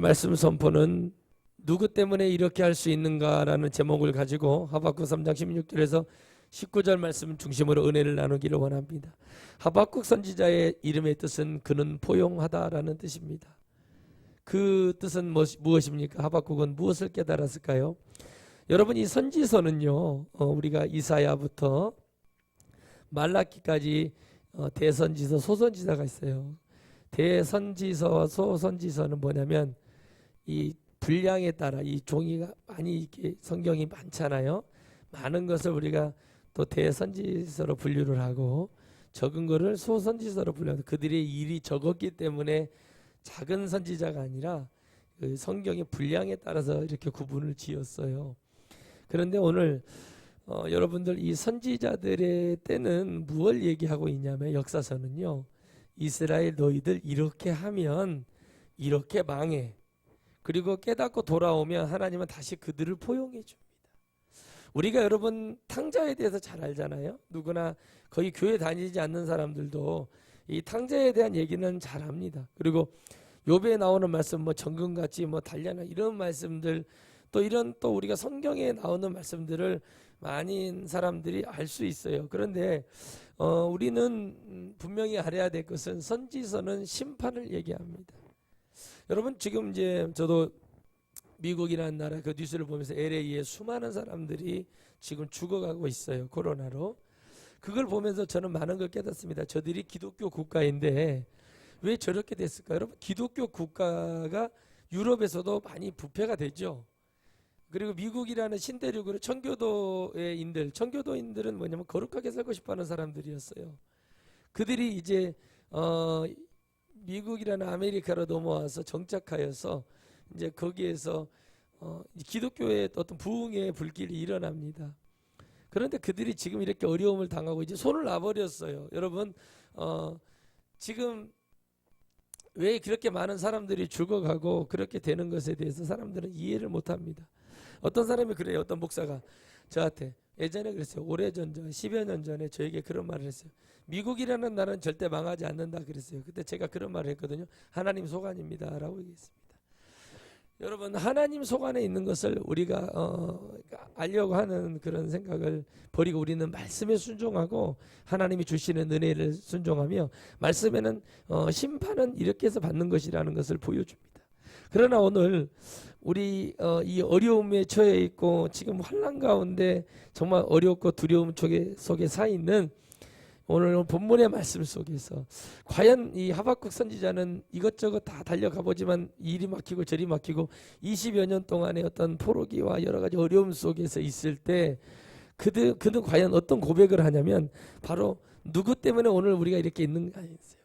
말씀 선포는 누구 때문에 이렇게 할 수 있는가라는 제목을 가지고 하박국 3장 16절에서 19절 말씀 중심으로 은혜를 나누기를 원합니다. 하박국 선지자의 이름의 뜻은 그는 포용하다라는 뜻입니다. 그 뜻은 무엇입니까? 하박국은 무엇을 깨달았을까요? 여러분, 이 선지서는요, 우리가 이사야부터 말라기까지 대선지서, 소선지서가 있어요. 대선지서와 소선지서는 뭐냐면 이 분량에 따라 이 종이가 많이 이렇게 성경이 많잖아요. 많은 것을 우리가 또 대선지서로 분류를 하고 적은 거를 소선지서로 분류하고, 그들의 일이 적었기 때문에 작은 선지자가 아니라 그 성경의 분량에 따라서 이렇게 구분을 지었어요. 그런데 오늘 여러분들 이 선지자들의 때는 무엇을 얘기하고 있냐면, 역사서는요, 이스라엘 너희들 이렇게 하면 이렇게 망해, 그리고 깨닫고 돌아오면 하나님은 다시 그들을 포용해 줍니다. 우리가 여러분 탕자에 대해서 잘 알잖아요. 누구나 거의 교회 다니지 않는 사람들도 이 탕자에 대한 얘기는 잘 합니다. 그리고 욥에 나오는 말씀, 뭐 정금같이 뭐 달려나, 이런 말씀들, 또 이런 또 우리가 성경에 나오는 말씀들을 많은 사람들이 알 수 있어요. 그런데 우리는 분명히 알아야 될 것은 선지서는 심판을 얘기합니다. 여러분, 지금 이제 저도 미국이라는 나라 그 뉴스를 보면서 LA에 수많은 사람들이 지금 죽어가고 있어요, 코로나로. 그걸 보면서 저는 많은 걸 깨닫습니다. 저들이 기독교 국가인데 왜 저렇게 됐을까? 여러분, 기독교 국가가 유럽에서도 많이 부패가 되죠. 그리고 미국이라는 신대륙으로 청교도인들은 뭐냐면 거룩하게 살고 싶어하는 사람들이었어요. 그들이 이제 미국이라는 아메리카로 넘어와서 정착하여서 이제 거기에서 기독교의 어떤 부흥의 불길이 일어납니다. 그런데 그들이 지금 이렇게 어려움을 당하고 이제 손을 놔버렸어요. 여러분, 지금 왜 그렇게 많은 사람들이 죽어가고 그렇게 되는 것에 대해서 사람들은 이해를 못합니다. 어떤 사람이 그래요. 어떤 목사가 저한테 예전에 그랬어요. 오래전, 10여 년 전에 저에게 그런 말을 했어요. 미국이라는 나라는 절대 망하지 않는다 그랬어요. 그때 제가 그런 말을 했거든요. 하나님 속안입니다 라고 얘기했습니다. 여러분, 하나님 속안에 있는 것을 우리가 알려고 하는 그런 생각을 버리고 우리는 말씀에 순종하고 하나님이 주시는 은혜를 순종하며, 말씀에는 심판은 이렇게 해서 받는 것이라는 것을 보여줍니다. 그러나 오늘 우리 이 어려움에 처해 있고 지금 환난 가운데 정말 어렵고 두려움 속에 사 있는 오늘 본문의 말씀 속에서 과연 이 하박국 선지자는 이것저것 다 달려가 보지만 이리 막히고 저리 막히고 20여 년 동안의 어떤 포로기와 여러 가지 어려움 속에서 있을 때 그는 과연 어떤 고백을 하냐면, 바로 누구 때문에 오늘 우리가 이렇게 있는가 했어요.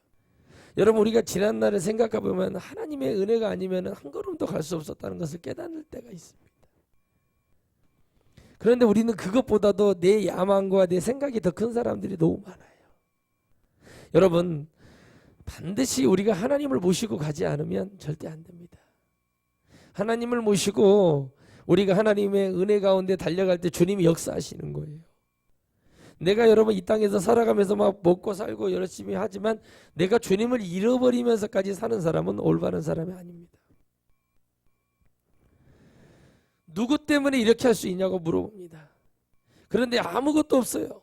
여러분, 우리가 지난날을 생각해 보면 하나님의 은혜가 아니면 한 걸음도 갈 수 없었다는 것을 깨닫는 때가 있습니다. 그런데 우리는 그것보다도 내 야망과 내 생각이 더 큰 사람들이 너무 많아요. 여러분, 반드시 우리가 하나님을 모시고 가지 않으면 절대 안 됩니다. 하나님을 모시고 우리가 하나님의 은혜 가운데 달려갈 때 주님이 역사하시는 거예요. 내가 여러분 이 땅에서 살아가면서 막 먹고 살고 열심히 하지만 내가 주님을 잃어버리면서까지 사는 사람은 올바른 사람이 아닙니다. 누구 때문에 이렇게 할 수 있냐고 물어봅니다. 그런데 아무것도 없어요.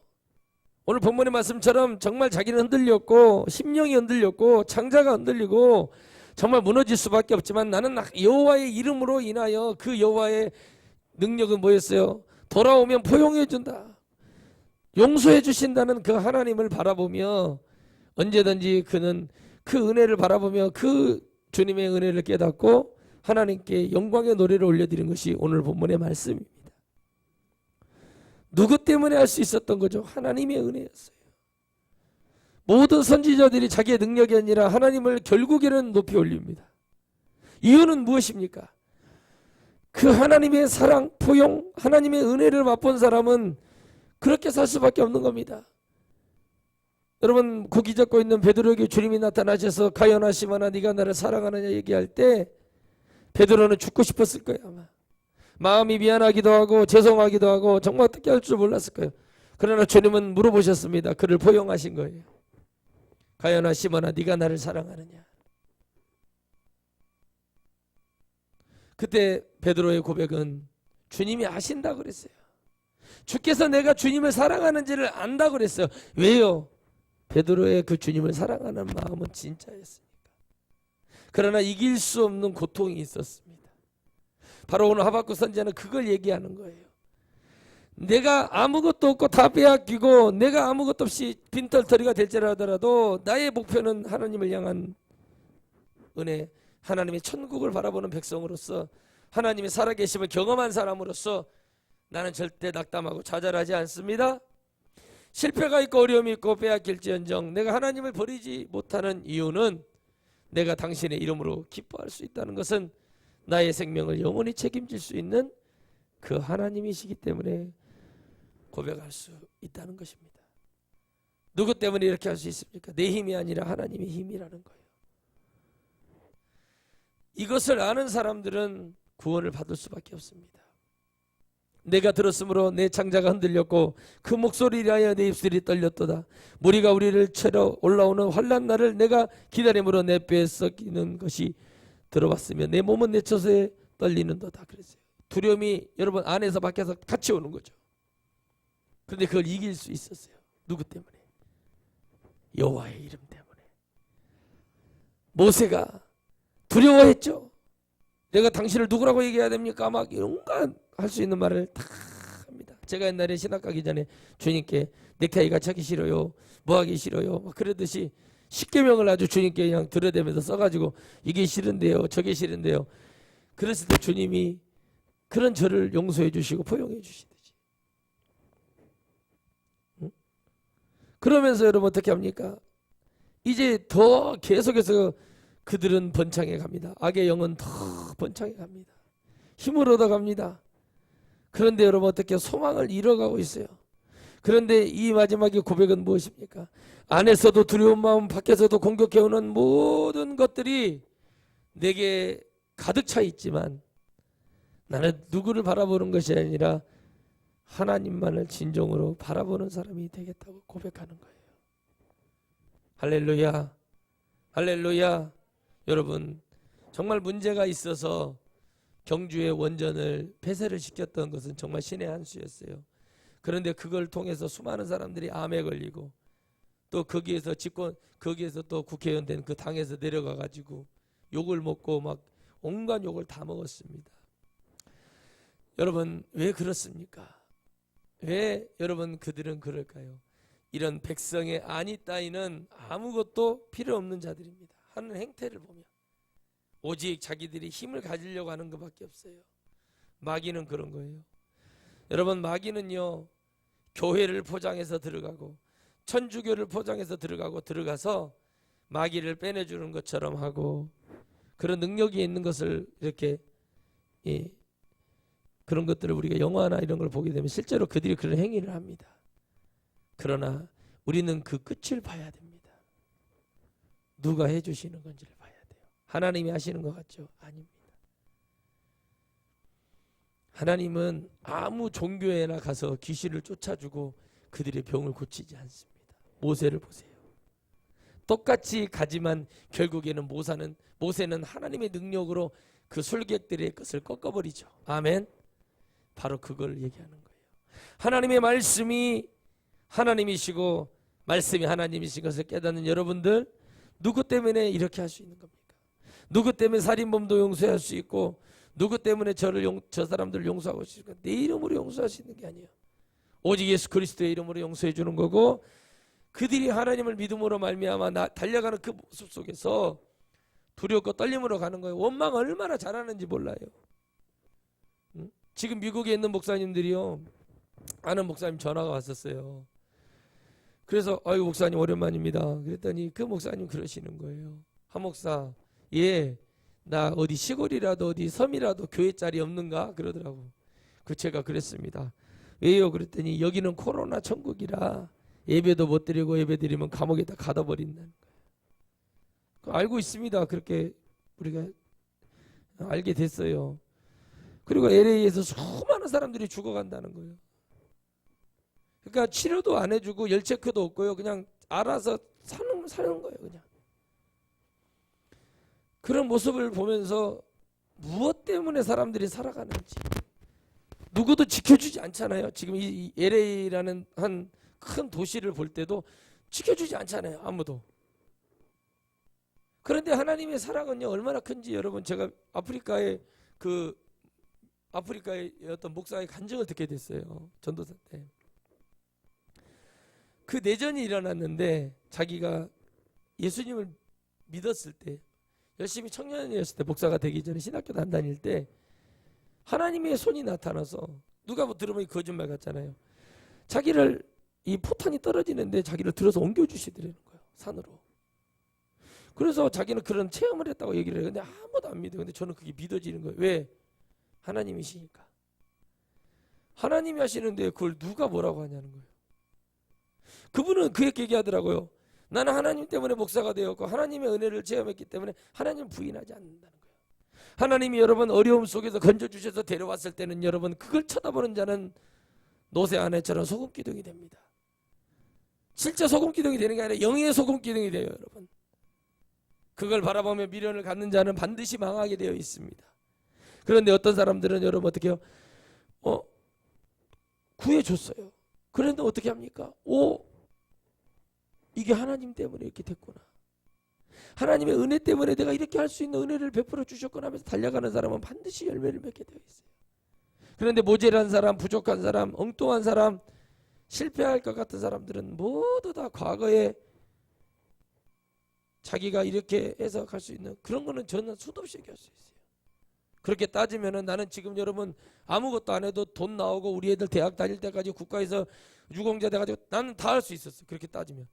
오늘 본문의 말씀처럼 정말 자기는 흔들렸고 심령이 흔들렸고 창자가 흔들리고 정말 무너질 수밖에 없지만, 나는 여호와의 이름으로 인하여 그 여호와의 능력은 뭐였어요? 돌아오면 포용해 준다, 용서해 주신다는 그 하나님을 바라보며 언제든지 그는 그 은혜를 바라보며 그 주님의 은혜를 깨닫고 하나님께 영광의 노래를 올려드린 것이 오늘 본문의 말씀입니다. 누구 때문에 할 수 있었던 거죠? 하나님의 은혜였어요. 모든 선지자들이 자기의 능력이 아니라 하나님을 결국에는 높이 올립니다. 이유는 무엇입니까? 그 하나님의 사랑, 포용, 하나님의 은혜를 맛본 사람은 그렇게 살 수밖에 없는 겁니다. 여러분, 고기 잡고 있는 베드로에게 주님이 나타나셔서 가요나 시모나 네가 나를 사랑하느냐 얘기할 때 베드로는 죽고 싶었을 거예요. 아마 마음이 미안하기도 하고 죄송하기도 하고 정말 어떻게 할 줄 몰랐을 거예요. 그러나 주님은 물어보셨습니다. 그를 포용하신 거예요. 가요나 시모나 네가 나를 사랑하느냐. 그때 베드로의 고백은 주님이 아신다 그랬어요. 주께서 내가 주님을 사랑하는지를 안다 그랬어요. 왜요? 베드로의 그 주님을 사랑하는 마음은 진짜였으니까. 그러나 이길 수 없는 고통이 있었습니다. 바로 오늘 하박국 선지자는 그걸 얘기하는 거예요. 내가 아무것도 없고 다 빼앗기고 내가 아무것도 없이 빈털터리가 될지라도 나의 목표는 하나님을 향한 은혜, 하나님의 천국을 바라보는 백성으로서 하나님의 살아계심을 경험한 사람으로서 나는 절대 낙담하고 좌절하지 않습니다. 실패가 있고 어려움이 있고 빼앗길지언정 내가 하나님을 버리지 못하는 이유는 내가 당신의 이름으로 기뻐할 수 있다는 것은 나의 생명을 영원히 책임질 수 있는 그 하나님이시기 때문에 고백할 수 있다는 것입니다. 누구 때문에 이렇게 할 수 있습니까? 내 힘이 아니라 하나님의 힘이라는 거예요. 이것을 아는 사람들은 구원을 받을 수밖에 없습니다. 내가 들었으므로 내 창자가 흔들렸고 그 목소리를 하여 내 입술이 떨렸도다. 무리가 우리를 채러 올라오는 환난 날을 내가 기다림으로 내 뼈에 썩이는 것이 들어봤으며 내 몸은 내 처소에 떨리는도다. 그랬어요. 두려움이 여러분 안에서 밖에서 같이 오는 거죠. 그런데 그걸 이길 수 있었어요. 누구 때문에? 여호와의 이름 때문에. 모세가 두려워했죠. 내가 당신을 누구라고 얘기해야 됩니까? 막 온갖 할 수 있는 말을 다 합니다. 제가 옛날에 신학 가기 전에 주님께 넥타이 같이 하기 싫어요. 뭐 하기 싫어요. 막 그러듯이 십계명을 아주 주님께 그냥 들여대면서 써가지고 이게 싫은데요. 저게 싫은데요. 그랬을 때 주님이 그런 저를 용서해 주시고 포용해 주시듯이. 응? 그러면서 여러분 어떻게 합니까? 이제 더 계속해서 그들은 번창해 갑니다. 악의 영은 더 번창해 갑니다. 힘을 얻어 갑니다. 그런데 여러분 어떻게 소망을 잃어가고 있어요. 그런데 이 마지막의 고백은 무엇입니까? 안에서도 두려운 마음, 밖에서도 공격해오는 모든 것들이 내게 가득 차 있지만 나는 누구를 바라보는 것이 아니라 하나님만을 진정으로 바라보는 사람이 되겠다고 고백하는 거예요. 할렐루야, 할렐루야. 여러분 정말 문제가 있어서 경주의 원전을 폐쇄를 시켰던 것은 정말 신의 한 수였어요. 그런데 그걸 통해서 수많은 사람들이 암에 걸리고 또 거기에서 또 국회의원 된 그 당에서 내려가 가지고 욕을 먹고 막 온갖 욕을 다 먹었습니다. 여러분 왜 그렇습니까? 왜 여러분 그들은 그럴까요? 이런 백성의 안위 따위는 아무것도 필요 없는 자들입니다. 하는 행태를 보면 오직 자기들이 힘을 가지려고 하는 것밖에 없어요. 마귀는 그런 거예요. 여러분 마귀는요 교회를 포장해서 들어가고 천주교를 포장해서 들어가서 마귀를 빼내주는 것처럼 하고 그런 능력이 있는 것을 이렇게 그런 것들을 우리가 영화나 이런 걸 보게 되면 실제로 그들이 그런 행위를 합니다. 그러나 우리는 그 끝을 봐야 됩니다. 누가 해주시는 건지를 봐야 돼요. 하나님이 하시는 것 같죠? 아닙니다. 하나님은 아무 종교에나 가서 귀신을 쫓아주고 그들의 병을 고치지 않습니다. 모세를 보세요. 똑같이 가지만 결국에는 모세는 하나님의 능력으로 그 술객들의 것을 꺾어버리죠. 아멘. 바로 그걸 얘기하는 거예요. 하나님의 말씀이 하나님이시고 말씀이 하나님이신 것을 깨닫는 여러분들 누구 때문에 이렇게 할 수 있는 겁니까? 누구 때문에 살인범도 용서할 수 있고 누구 때문에 저 사람들을 용서하고 있습니까? 내 이름으로 용서할 수 있는 게 아니에요. 오직 예수 그리스도의 이름으로 용서해 주는 거고 그들이 하나님을 믿음으로 말미암아 달려가는 그 모습 속에서 두렵고 떨림으로 가는 거예요. 원망 얼마나 잘하는지 몰라요. 응? 지금 미국에 있는 목사님들이요. 아는 목사님 전화가 왔었어요. 그래서 아이고 목사님 오랜만입니다. 그랬더니 그 목사님 그러시는 거예요. 한 목사 나 어디 시골이라도 어디 섬이라도 교회 자리 없는가 그러더라고. 제가 그랬습니다. 왜요? 그랬더니 여기는 코로나 천국이라 예배도 못 드리고 예배 드리면 감옥에다 가둬버린다는 거예요. 알고 있습니다. 그렇게 우리가 알게 됐어요. 그리고 LA에서 수많은 사람들이 죽어간다는 거예요. 그러니까 치료도 안 해주고 열 체크도 없고요. 그냥 알아서 사는 거예요. 그냥. 그런 모습을 보면서 무엇 때문에 사람들이 살아가는지 누구도 지켜주지 않잖아요. 지금 이 LA라는 한 큰 도시를 볼 때도 지켜주지 않잖아요. 아무도. 그런데 하나님의 사랑은요 얼마나 큰지 여러분, 제가 아프리카의 어떤 목사의 간증을 듣게 됐어요. 전도사 때. 그 내전이 일어났는데 자기가 예수님을 믿었을 때, 열심히 청년이었을 때, 목사가 되기 전에 신학교도 안 다닐 때 하나님의 손이 나타나서, 누가 뭐 들으면 거짓말 같잖아요. 자기를 이 포탄이 떨어지는데 자기를 들어서 옮겨주시더라는 거예요. 산으로. 그래서 자기는 그런 체험을 했다고 얘기를 해요. 근데 아무도 안 믿어요. 근데 저는 그게 믿어지는 거예요. 왜? 하나님이시니까. 하나님이 하시는데 그걸 누가 뭐라고 하냐는 거예요. 그분은 그렇게 얘기하더라고요. 나는 하나님 때문에 목사가 되었고 하나님의 은혜를 체험했기 때문에 하나님을 부인하지 않는다는 거예요. 하나님이 여러분 어려움 속에서 건져주셔서 데려왔을 때는 여러분 그걸 쳐다보는 자는 노새 아내처럼 소금기둥이 됩니다. 실제 소금기둥이 되는 게 아니라 영의 소금기둥이 돼요. 여러분, 그걸 바라보며 미련을 갖는 자는 반드시 망하게 되어 있습니다. 그런데 어떤 사람들은 여러분 어떻게 해요? 구해줬어요. 그런데 어떻게 합니까? 이게 하나님 때문에 이렇게 됐구나. 하나님의 은혜 때문에 내가 이렇게 할 수 있는 은혜를 베풀어 주셨구나 하면서 달려가는 사람은 반드시 열매를 맺게 되어 있어요. 그런데 모자란 사람, 부족한 사람, 엉뚱한 사람, 실패할 것 같은 사람들은 모두 다 과거에 자기가 이렇게 해서 갈 수 있는 그런 거는 저는 수도 없이 얘기할 수 있어요. 그렇게 따지면은 나는 지금 여러분 아무것도 안 해도 돈 나오고 우리 애들 대학 다닐 때까지 국가에서 유공자 돼가지고 나는 다 할 수 있었어. 그렇게 따지면.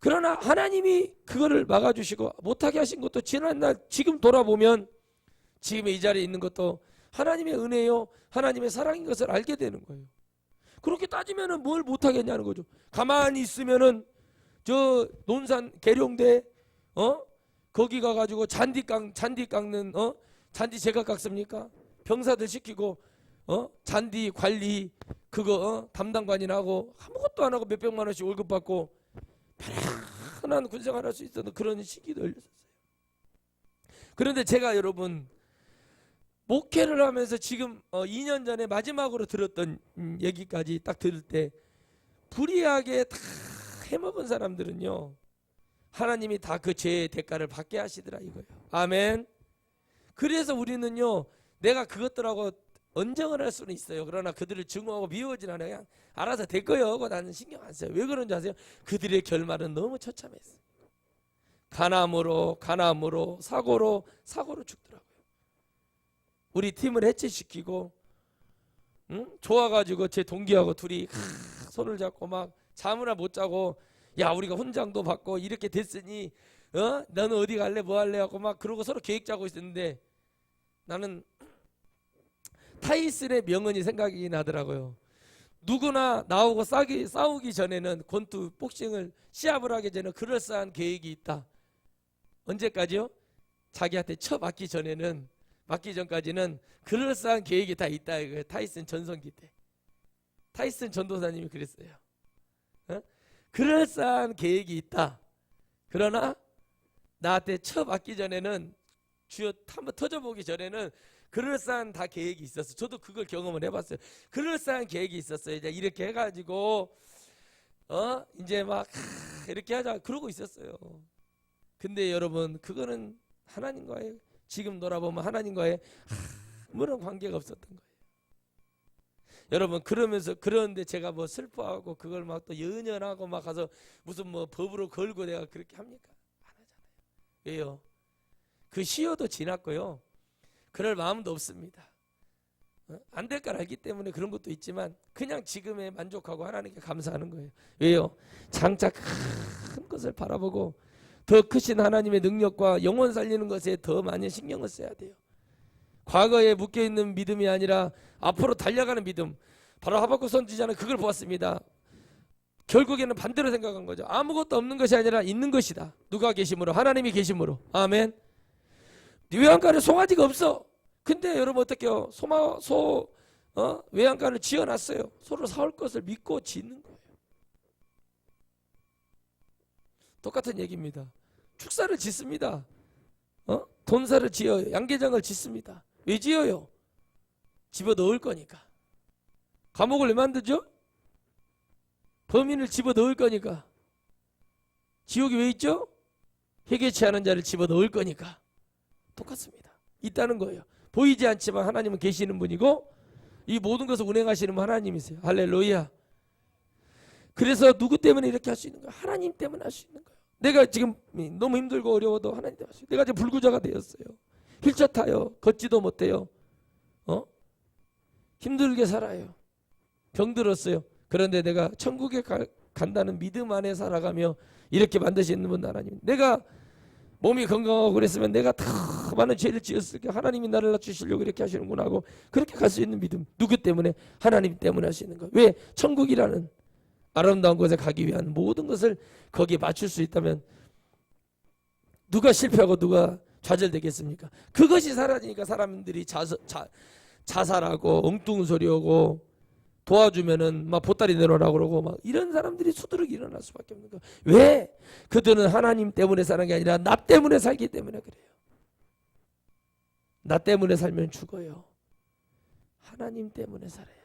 그러나 하나님이 그거를 막아주시고 못하게 하신 것도 지난날 지금 돌아보면 지금의 이 자리에 있는 것도 하나님의 은혜요, 하나님의 사랑인 것을 알게 되는 거예요. 그렇게 따지면은 뭘 못하겠냐는 거죠. 가만히 있으면은 저 논산 계룡대 거기 가가지고 잔디 깎는 잔디 제가 깎습니까? 병사들 시키고 잔디 관리 그거 담당관이나 하고 아무것도 안 하고 몇백만 원씩 월급 받고 편안한 군생활 할 수 있었던 그런 시기도 열렸었어요. 그런데 제가 여러분 목회를 하면서 지금 2년 전에 마지막으로 들었던 얘기까지 딱 들을 때 불의하게 다 해먹은 사람들은요 하나님이 다 그 죄의 대가를 받게 하시더라 이거예요. 아멘. 그래서 우리는요 내가 그것들하고 언쟁을 할 수는 있어요. 그러나 그들을 증오하고 미워하진 않아요. 그냥 알아서 될 거예요 하고 나는 신경 안 써요. 왜 그런지 아세요? 그들의 결말은 너무 처참했어요. 가남으로 사고로 죽더라고요. 우리 팀을 해체시키고 좋아가지고 제 동기하고 둘이 손을 잡고 막 잠을 못 자고 야 우리가 훈장도 받고 이렇게 됐으니 너는 어디 갈래 뭐 할래 하고 막 그러고 서로 계획 짜고 있었는데 나는 타이슨의 명언이 생각이 나더라고요. 누구나 나오고 싸우기 전에는 권투 복싱을 시합을 하기 전에 그럴싸한 계획이 있다. 언제까지요? 자기한테 맞기 전까지는 그럴싸한 계획이 다 있다 이거예요. 타이슨 전성기 때 타이슨 전도사님이 그랬어요. 그럴싸한 계획이 있다. 그러나 나한테 맞기 전에는 주여 한번 터져보기 전에는 그럴싸한 다 계획이 있었어요. 저도 그걸 경험을 해봤어요. 그럴싸한 계획이 있었어요. 이제 이렇게 해가지고 이제 막 이렇게 하자 그러고 있었어요. 근데 여러분 그거는 하나님과의 지금 돌아보면 하나님과의 아무런 관계가 없었던 거예요. 여러분 그러는데 제가 뭐 슬퍼하고 그걸 막 또 연연하고 막 가서 무슨 뭐 법으로 걸고 내가 그렇게 합니까? 안 하잖아요. 왜요? 그 시효도 지났고요. 그럴 마음도 없습니다. 안 될 걸 알기 때문에 그런 것도 있지만 그냥 지금에 만족하고 하나님께 감사하는 거예요. 왜요? 장차 큰 것을 바라보고 더 크신 하나님의 능력과 영혼 살리는 것에 더 많이 신경을 써야 돼요. 과거에 묶여있는 믿음이 아니라 앞으로 달려가는 믿음. 바로 하박국 선지자는 그걸 보았습니다. 결국에는 반대로 생각한 거죠. 아무것도 없는 것이 아니라 있는 것이다. 누가 계심으로? 하나님이 계심으로. 아멘. 외양간에 송아지가 없어. 근데 여러분 어떡해요? 외양간을 지어놨어요. 서로 사올 것을 믿고 짓는 거예요. 똑같은 얘기입니다. 축사를 짓습니다. 돈사를 지어요. 양계장을 짓습니다. 왜 지어요? 집어넣을 거니까. 감옥을 왜 만들죠? 범인을 집어넣을 거니까. 지옥이 왜 있죠? 회개치 않은 자를 집어넣을 거니까. 똑같습니다. 있다는 거예요. 보이지 않지만 하나님은 계시는 분이고 이 모든 것을 운행하시는 분 하나님이세요. 할렐루야. 그래서 누구 때문에 이렇게 할 수 있는 거예요? 하나님 때문에 할 수 있는 거예요. 내가 지금 너무 힘들고 어려워도 하나님 때문에 할 수 있어요. 내가 지금 불구자가 되었어요. 휠체어 타요. 걷지도 못해요. 힘들게 살아요. 병들었어요. 그런데 내가 천국에 간다는 믿음 안에 살아가며 이렇게 만드시는 분 하나님. 내가 몸이 건강하고 그랬으면 내가 다 많은 죄를 지었을 때 하나님이 나를 낮추시려고 이렇게 하시는구나 하고 그렇게 갈 수 있는 믿음. 누구 때문에? 하나님 때문에 할 수 있는 거예요. 왜? 천국이라는 아름다운 곳에 가기 위한 모든 것을 거기에 맞출 수 있다면 누가 실패하고 누가 좌절되겠습니까? 그것이 사라지니까 사람들이 자살하고 엉뚱한 소리하고 도와주면은 막 보따리 내놓으라고 그러고 막 이런 사람들이 수두룩 일어날 수밖에 없는 거예요. 왜? 그들은 하나님 때문에 사는 게 아니라 나 때문에 살기 때문에 그래요. 나 때문에 살면 죽어요. 하나님 때문에 살아야지.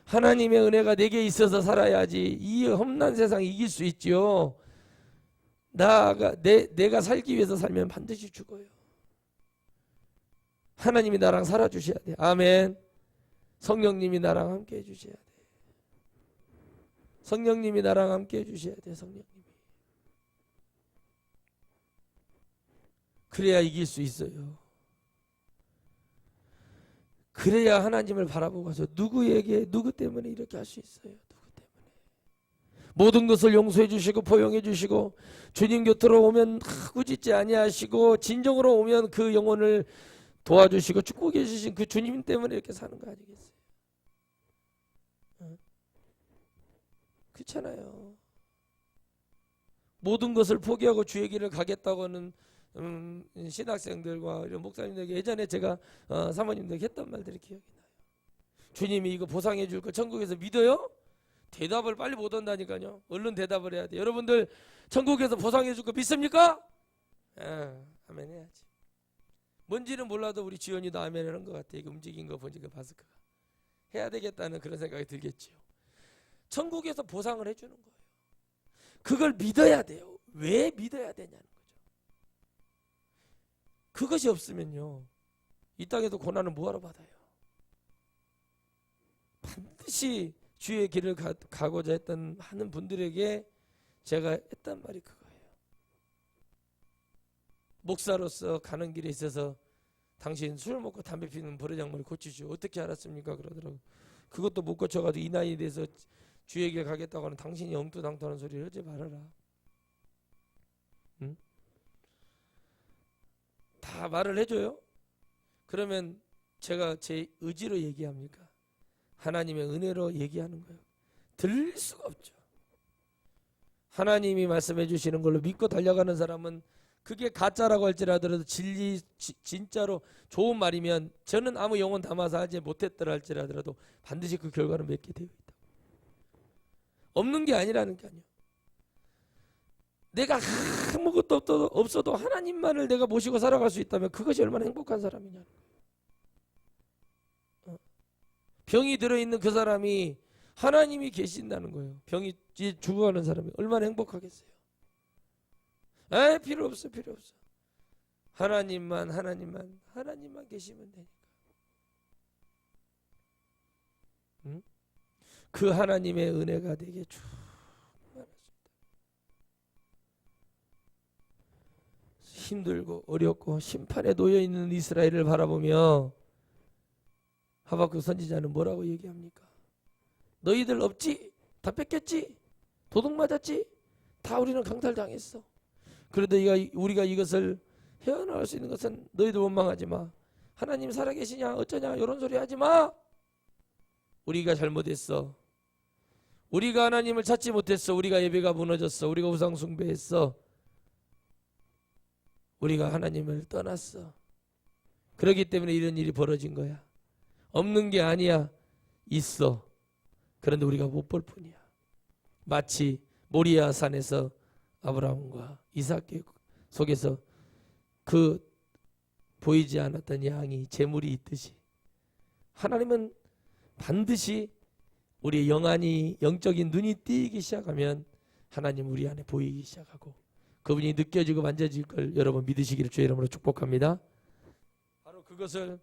하나님의 은혜가 내게 있어서 살아야지. 이 험난 세상 이길 수 있지요. 내가 살기 위해서 살면 반드시 죽어요. 하나님이 나랑 살아주셔야 돼. 아멘. 성령님이 나랑 함께 해주셔야 돼. 성령님이 나랑 함께 해주셔야 돼. 성령님이. 그래야 이길 수 있어요. 그래야 하나님을 바라보고서 누구 때문에 이렇게 할 수 있어요. 누구 때문에. 모든 것을 용서해 주시고 포용해 주시고 주님 곁으로 오면 꾸짖지 아니하시고 진정으로 오면 그 영혼을 도와주시고 축복해 주신 그 주님 때문에 이렇게 사는 거 아니겠어요? 그렇잖아요. 모든 것을 포기하고 주의 길을 가겠다고 하는 신학생들과 이런 목사님들에게 예전에 제가 사모님들에게 했던 말들이 기억이 나요. 주님이 이거 보상해 줄 거 천국에서 믿어요? 대답을 빨리 못 한다니까요. 얼른 대답을 해야 돼. 여러분들 천국에서 보상해 줄 거 믿습니까? 아멘 해야지. 뭔지는 몰라도 우리 지연이도 아멘 하는 것 같아. 이거 움직인 거 보니까 바스크가. 해야 되겠다는 그런 생각이 들겠지요. 천국에서 보상을 해주는 거예요. 그걸 믿어야 돼요. 왜 믿어야 되냐는 거죠. 그것이 없으면요. 이 땅에도 고난을 뭐하러 받아요. 반드시 주의 길을 가고자 했던 하는 분들에게 제가 했던 말이 그거예요. 목사로서 가는 길에 있어서 당신 술 먹고 담배 피는 버르장머리 고치시오. 어떻게 알았습니까? 그러더라고. 그것도 못 고쳐가지고 이 나이에 대해서 주의 길 가겠다고 하는 당신이 엉뚱당뚱하는 소리를 하지 말아라. 응? 다 말을 해줘요. 그러면 제가 제 의지로 얘기합니까? 하나님의 은혜로 얘기하는 거예요. 들릴 수가 없죠. 하나님이 말씀해 주시는 걸로 믿고 달려가는 사람은 그게 가짜라고 할지라도 진짜로 좋은 말이면 저는 아무 영혼 담아서 하지 못했더라 할지라도 반드시 그 결과는 맺게 되어 있다. 없는 게 아니라는 게 아니에요. 내가 아무것도 없어도 하나님만을 내가 모시고 살아갈 수 있다면 그것이 얼마나 행복한 사람이냐는 거예요. 병이 들어있는 그 사람이 하나님이 계신다는 거예요. 병이 죽어가는 사람이 얼마나 행복하겠어요. 필요 없어. 하나님만 계시면 되니까. 응? 그 하나님의 은혜가 내게 충만하십니다. 힘들고 어렵고 심판에 놓여 있는 이스라엘을 바라보며 하박국 선지자는 뭐라고 얘기합니까? 너희들 없지? 다 뺏겼지? 도둑 맞았지? 다 우리는 강탈당했어. 그래도 우리가 이것을 헤어나올 수 있는 것은 너희들 원망하지 마. 하나님 살아계시냐 어쩌냐 이런 소리 하지 마. 우리가 잘못했어. 우리가 하나님을 찾지 못했어. 우리가 예배가 무너졌어. 우리가 우상 숭배했어. 우리가 하나님을 떠났어. 그렇기 때문에 이런 일이 벌어진 거야. 없는 게 아니야. 있어. 그런데 우리가 못 볼 뿐이야. 마치 모리아 산에서 아브라함과 이삭 속에서 그 보이지 않았던 양이 재물이 있듯이 하나님은 반드시 우리의 영적인 눈이 띄기 시작하면 하나님 우리 안에 보이기 시작하고 그분이 느껴지고 만져질 걸 여러분 믿으시기를 주의 이름으로 축복합니다. 바로 그것을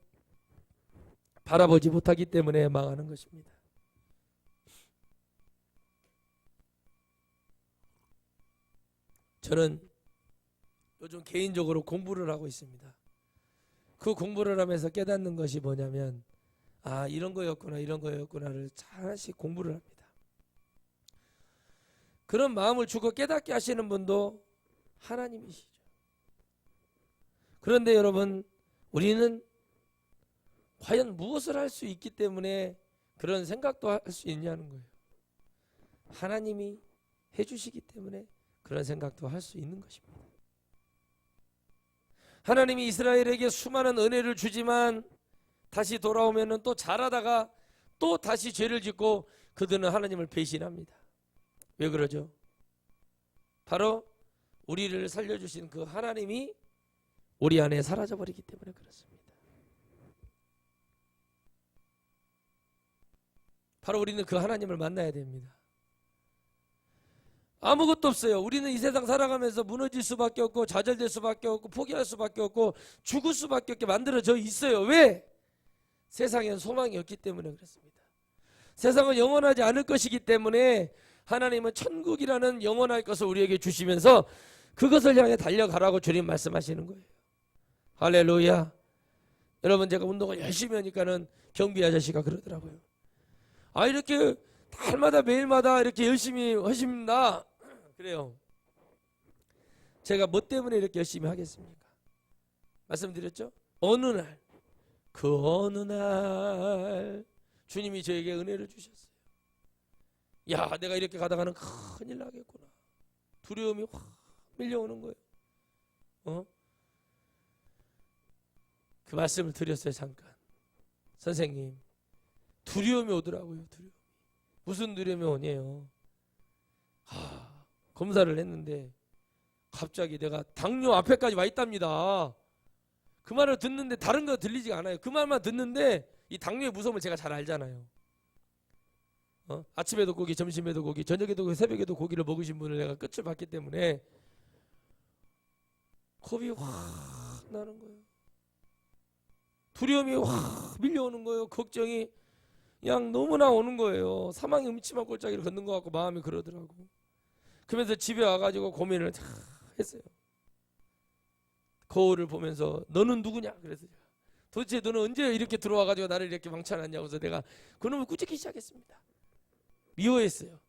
바라보지 못하기 때문에 망하는 것입니다. 저는 요즘 개인적으로 공부를 하고 있습니다. 그 공부를 하면서 깨닫는 것이 뭐냐면 이런 거였구나를 하나씩 공부를 합니다. 그런 마음을 주고 깨닫게 하시는 분도 하나님이시죠. 그런데 여러분 우리는 과연 무엇을 할 수 있기 때문에 그런 생각도 할 수 있냐는 거예요. 하나님이 해주시기 때문에 그런 생각도 할 수 있는 것입니다. 하나님이 이스라엘에게 수많은 은혜를 주지만 다시 돌아오면은 또 잘하다가 또 다시 죄를 짓고 그들은 하나님을 배신합니다. 왜 그러죠? 바로 우리를 살려주신 그 하나님이 우리 안에 사라져버리기 때문에 그렇습니다. 바로 우리는 그 하나님을 만나야 됩니다. 아무것도 없어요. 우리는 이 세상 살아가면서 무너질 수밖에 없고 좌절될 수밖에 없고 포기할 수밖에 없고 죽을 수밖에 없게 만들어져 있어요. 왜? 세상엔 소망이 없기 때문에 그렇습니다. 세상은 영원하지 않을 것이기 때문에 하나님은 천국이라는 영원할 것을 우리에게 주시면서 그것을 향해 달려가라고 주님 말씀하시는 거예요. 할렐루야. 여러분 제가 운동을 열심히 하니까는 경비 아저씨가 그러더라고요. 이렇게 달마다 매일마다 이렇게 열심히 하십니다. 그래요. 제가 뭐 때문에 이렇게 열심히 하겠습니까? 말씀드렸죠? 어느 날 주님이 저에게 은혜를 주셨어요. 내가 이렇게 가다가는 큰일 나겠구나. 두려움이 확 밀려오는 거예요. 그 말씀을 드렸어요. 잠깐. 선생님 두려움이 오더라고요. 무슨 두려움이 오냐요. 검사를 했는데 갑자기 내가 당뇨 앞에까지 와 있답니다. 그 말을 듣는데 다른 거 들리지가 않아요. 그 말만 듣는데 이 당뇨의 무서움을 제가 잘 알잖아요. 아침에도 고기, 점심에도 고기, 저녁에도 고기, 새벽에도 고기를 먹으신 분을 내가 끝을 봤기 때문에 겁이 확 나는 거예요. 두려움이 확 밀려오는 거예요. 걱정이 그냥 너무나 오는 거예요. 사망의 음침한 골짜기를 걷는 것 같고 마음이 그러더라고. 그러면서 집에 와가지고 고민을 다 했어요. 거울을 보면서 너는 누구냐? 그래서 도대체 너는 언제 이렇게 들어와가지고 나를 이렇게 망쳐놨냐고 해서 내가 그놈을 꾸짖기 시작했습니다. 미워했어요.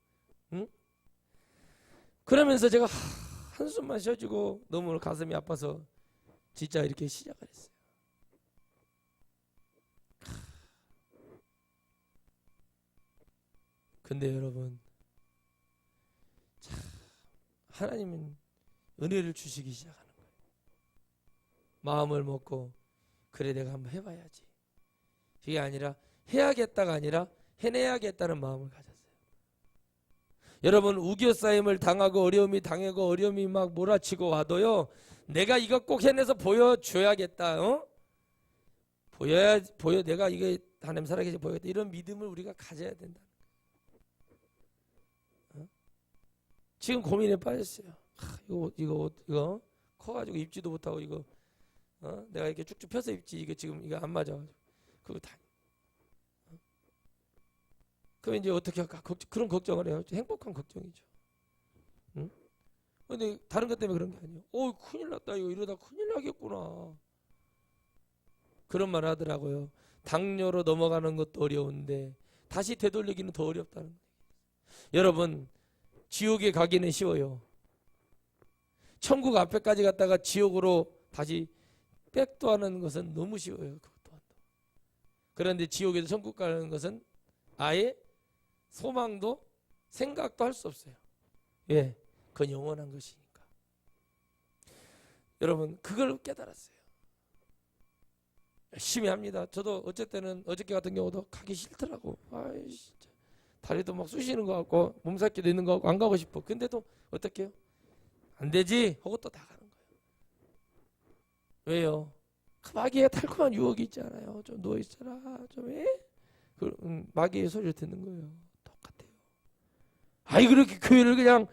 응? 그러면서 제가 한숨만 쉬어주고 너무 가슴이 아파서 진짜 이렇게 시작을 했어요. 근데 여러분 하나님은 은혜를 주시기 시작하는 거예요. 마음을 먹고 그래 내가 한번 해봐야지. 그게 아니라 해야겠다가 아니라 해내야겠다는 마음을 가졌어요. 여러분 우겨싸임을 당하고 어려움이 당하고 어려움이 막 몰아치고 와도요. 내가 이거 꼭 해내서 보여줘야겠다. 내가 이게 하나님 살아계시 보여야겠다. 이런 믿음을 우리가 가져야 된다. 지금 고민에 빠졌어요. 이거 커가지고 입지도 못하고 이거 내가 이렇게 쭉쭉 펴서 입지 이게 지금 이거 안 맞아가지고 그거 다. 그럼 이제 어떻게 할까? 그런 걱정을 해요. 행복한 걱정이죠. 응? 근데 다른 것 때문에 그런 게 아니에요. 큰일 났다 이거 이러다 큰일 나겠구나. 그런 말 하더라고요. 당뇨로 넘어가는 것도 어려운데 다시 되돌리기는 더 어렵다는 거예요. 여러분 지옥에 가기는 쉬워요. 천국 앞에까지 갔다가 지옥으로 다시 백도하는 것은 너무 쉬워요. 그것 또한. 그런데 지옥에서 천국 가는 것은 아예 소망도 생각도 할 수 없어요. 왜? 그건 영원한 것이니까. 여러분 그걸 깨달았어요. 열심히 합니다. 저도 어쨌든 어저께 같은 경우도 가기 싫더라고. 진짜. 다리도 막 쑤시는 것 같고 몸살기도 있는 것 같고 안 가고 싶어. 근데도 어떻게 해요? 안 되지 하고 또 나가는 거예요. 왜요? 그 마귀의 달콤한 유혹이 있잖아요. 좀 누워 있어라. 좀 해? 마귀의 소리를 듣는 거예요. 똑같아요. 아이 그렇게 교회를 그냥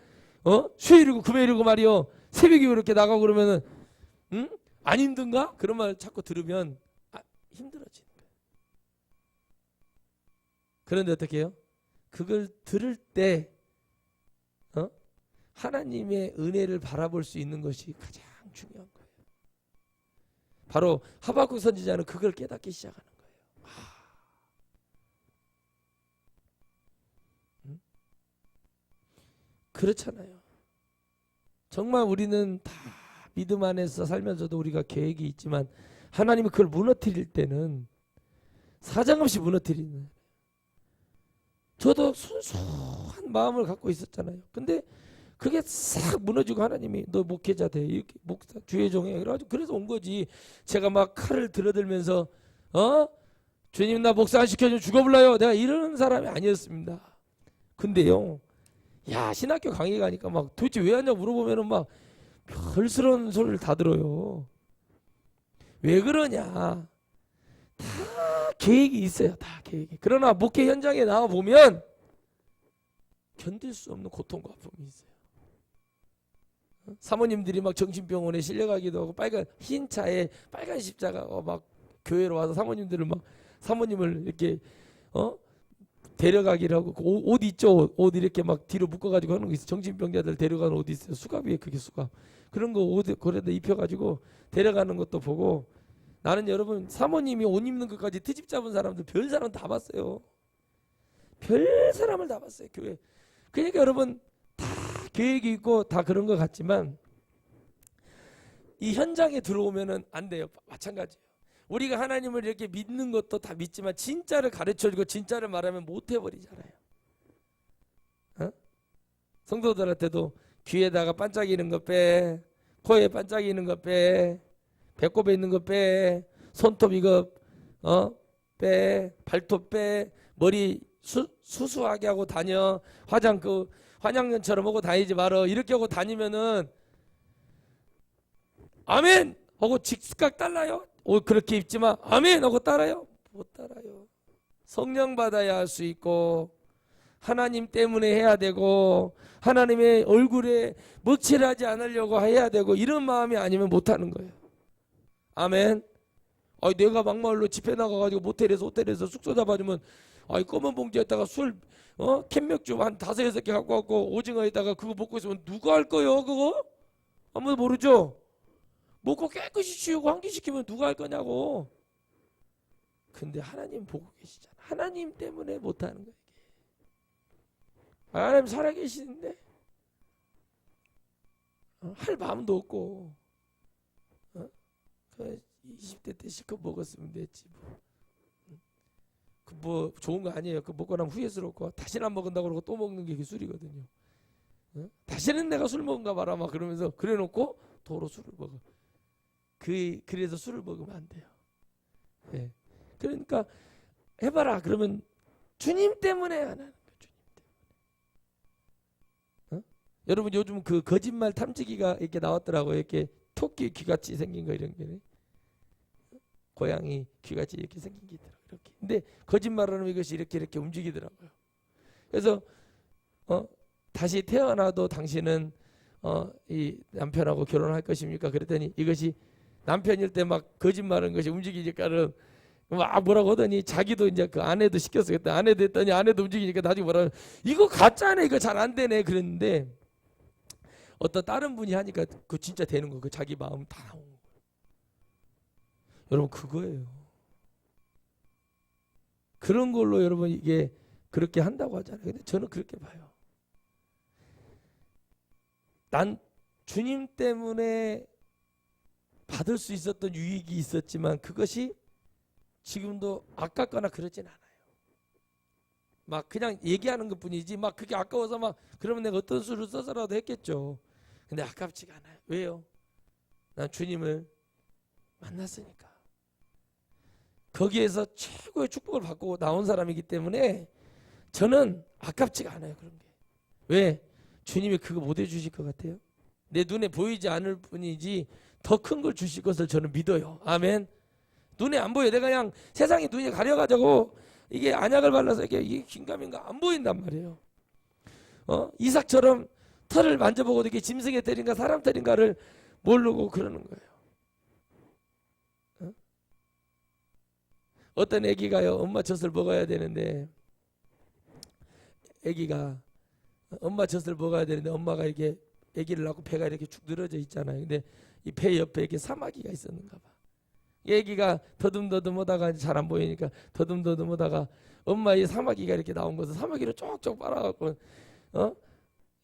수요일이고 금요일이고 말이요. 새벽에 이렇게 나가고 그러면은 응? 안 힘든가? 그런 말 자꾸 들으면 힘들어지는 거예요. 그런데 어떻게 해요? 그걸 들을 때 하나님의 은혜를 바라볼 수 있는 것이 가장 중요한 거예요. 바로 하박국 선지자는 그걸 깨닫기 시작하는 거예요. 그렇잖아요. 정말 우리는 다 믿음 안에서 살면서도 우리가 계획이 있지만 하나님이 그걸 무너뜨릴 때는 사정없이 무너뜨리는 거예요. 저도 순수한 마음을 갖고 있었잖아요. 근데 그게 싹 무너지고 하나님이 너 목회자 돼. 이렇게 목사 주의 종에 그래서 온 거지. 제가 막 칼을 들어들면서 주님 나 목사 안 시켜주면 죽어볼라요. 내가 이러는 사람이 아니었습니다. 근데요. 야 신학교 강의 가니까 막 도대체 왜 하냐 물어보면은 막 별스러운 소리를 다 들어요. 왜 그러냐. 다 계획이 있어요. 다 계획이. 그러나 목회 현장에 나와 보면 견딜 수 없는 고통과 아픔이 있어요. 사모님들이 막 정신병원에 실려가기도 하고 빨간 흰 차에 빨간 십자가가 막 교회로 와서 사모님을 이렇게 데려가기를 하고 옷 있죠. 옷 이렇게 막 뒤로 묶어가지고 하는 거 있어요. 정신병자들 데려가는 옷 있어요. 수갑이에요. 그게 수갑. 그런 거 옷 그래도 입혀가지고 데려가는 것도 보고 나는 여러분 사모님이 옷 입는 것까지 트집 잡은 사람들 별 사람 다 봤어요. 별 사람을 다 봤어요. 교회. 그러니까 여러분 다 계획이 있고 다 그런 것 같지만 이 현장에 들어오면은 안 돼요. 마찬가지예요. 우리가 하나님을 이렇게 믿는 것도 다 믿지만 진짜를 가르쳐주고 진짜를 말하면 못 해버리잖아요. 성도들한테도 귀에다가 반짝이는 거 빼, 코에 반짝이는 거 빼, 배꼽에 있는 거 빼, 손톱 이거 빼, 발톱 빼, 머리 수수하게 하고 다녀, 환양년처럼 하고 다니지 말어. 이렇게 하고 다니면은 아멘 하고 즉각 따라요. 옷 그렇게 입지만 아멘 하고 따라요? 못 따라요. 성령 받아야 할 수 있고 하나님 때문에 해야 되고 하나님의 얼굴에 먹칠하지 않으려고 해야 되고 이런 마음이 아니면 못하는 거예요. 아멘. 내가 막말로 집회 나가가지고 호텔에서 숙소 잡아주면 검은 봉지에다가 캔맥주 한 5-6개 갖고 왔고 오징어에다가 그거 먹고 있으면 누가 할 거예요 그거? 아무도 모르죠? 먹고 깨끗이 치우고 환기시키면 누가 할 거냐고. 근데 하나님 보고 계시잖아. 하나님 때문에 못하는 거야. 하나님 살아계시는데 할 마음도 없고 20대 때 실컷 먹었으면 됐지 뭐 좋은 거 아니에요. 그 먹고 나면 후회스럽고 다시는 안 먹는다고 그러고 또 먹는 게 술이거든요. 다시는 내가 술 먹은가 봐라 막 그러면서 그래놓고 도로 술을 먹어. 그래서 술을 먹으면 안 돼요. 네. 그러니까 해봐라. 그러면 주님 때문에 안 하는 거예요. 주님 때문에. 여러분 요즘 그 거짓말 탐지기가 이렇게 나왔더라고요. 이렇게 토끼 귀같이 생긴 거 이런 게. 고양이 귀같이 이렇게 생긴 게 있더라고요. 이렇게. 근데 거짓말하면 이것이 이렇게 움직이더라고요. 그래서 다시 태어나도 당신은 이 남편하고 결혼할 것입니까? 그랬더니 이것이 남편일 때 막 거짓말한 것이 움직이니까는 막 뭐라고 하더니 자기도 이제 그 아내도 시켰어. 그때 아내도 했더니 아내도 움직이니까 나중에 뭐라 이거 가짜네. 이거 잘 안 되네. 그랬는데 어떤 다른 분이 하니까 그 진짜 되는 거. 그 자기 마음 다 나온 거. 여러분 그거예요. 그런 걸로 여러분 이게 그렇게 한다고 하잖아요. 근데 저는 그렇게 봐요. 난 주님 때문에 받을 수 있었던 유익이 있었지만 그것이 지금도 아깝거나 그러진 않아요. 막 그냥 얘기하는 것 뿐이지 막 그게 아까워서 막 그러면 내가 어떤 수를 써서라도 했겠죠. 근데 아깝지가 않아요. 왜요? 난 주님을 만났으니까. 거기에서 최고의 축복을 받고 나온 사람이기 때문에 저는 아깝지가 않아요. 그런 게. 왜? 주님이 그거 못 해주실 것 같아요? 내 눈에 보이지 않을 뿐이지 더 큰 걸 주실 것을 저는 믿어요. 아멘. 눈에 안 보여. 내가 그냥 세상이 눈이 가려가지고 이게 안약을 발라서 이게 긴가민가 안 보인단 말이에요. 이삭처럼 털을 만져보고도 이게 짐승의 털인가 사람 털인가를 모르고 그러는 거예요. 어떤 아기가요, 엄마 젖을 먹어야 되는데, 아기가 엄마 젖을 먹어야 되는데 엄마가 이렇게 아기를 낳고 배가 이렇게 축 늘어져 있잖아요. 근데 이 배 옆에 이렇게 사마귀가 있었는가 봐. 이 아기가 더듬더듬하다가 잘 안 보이니까 더듬더듬하다가 엄마의 사마귀가 이렇게 나온 것을 사마귀를 쪽쪽 빨아갖고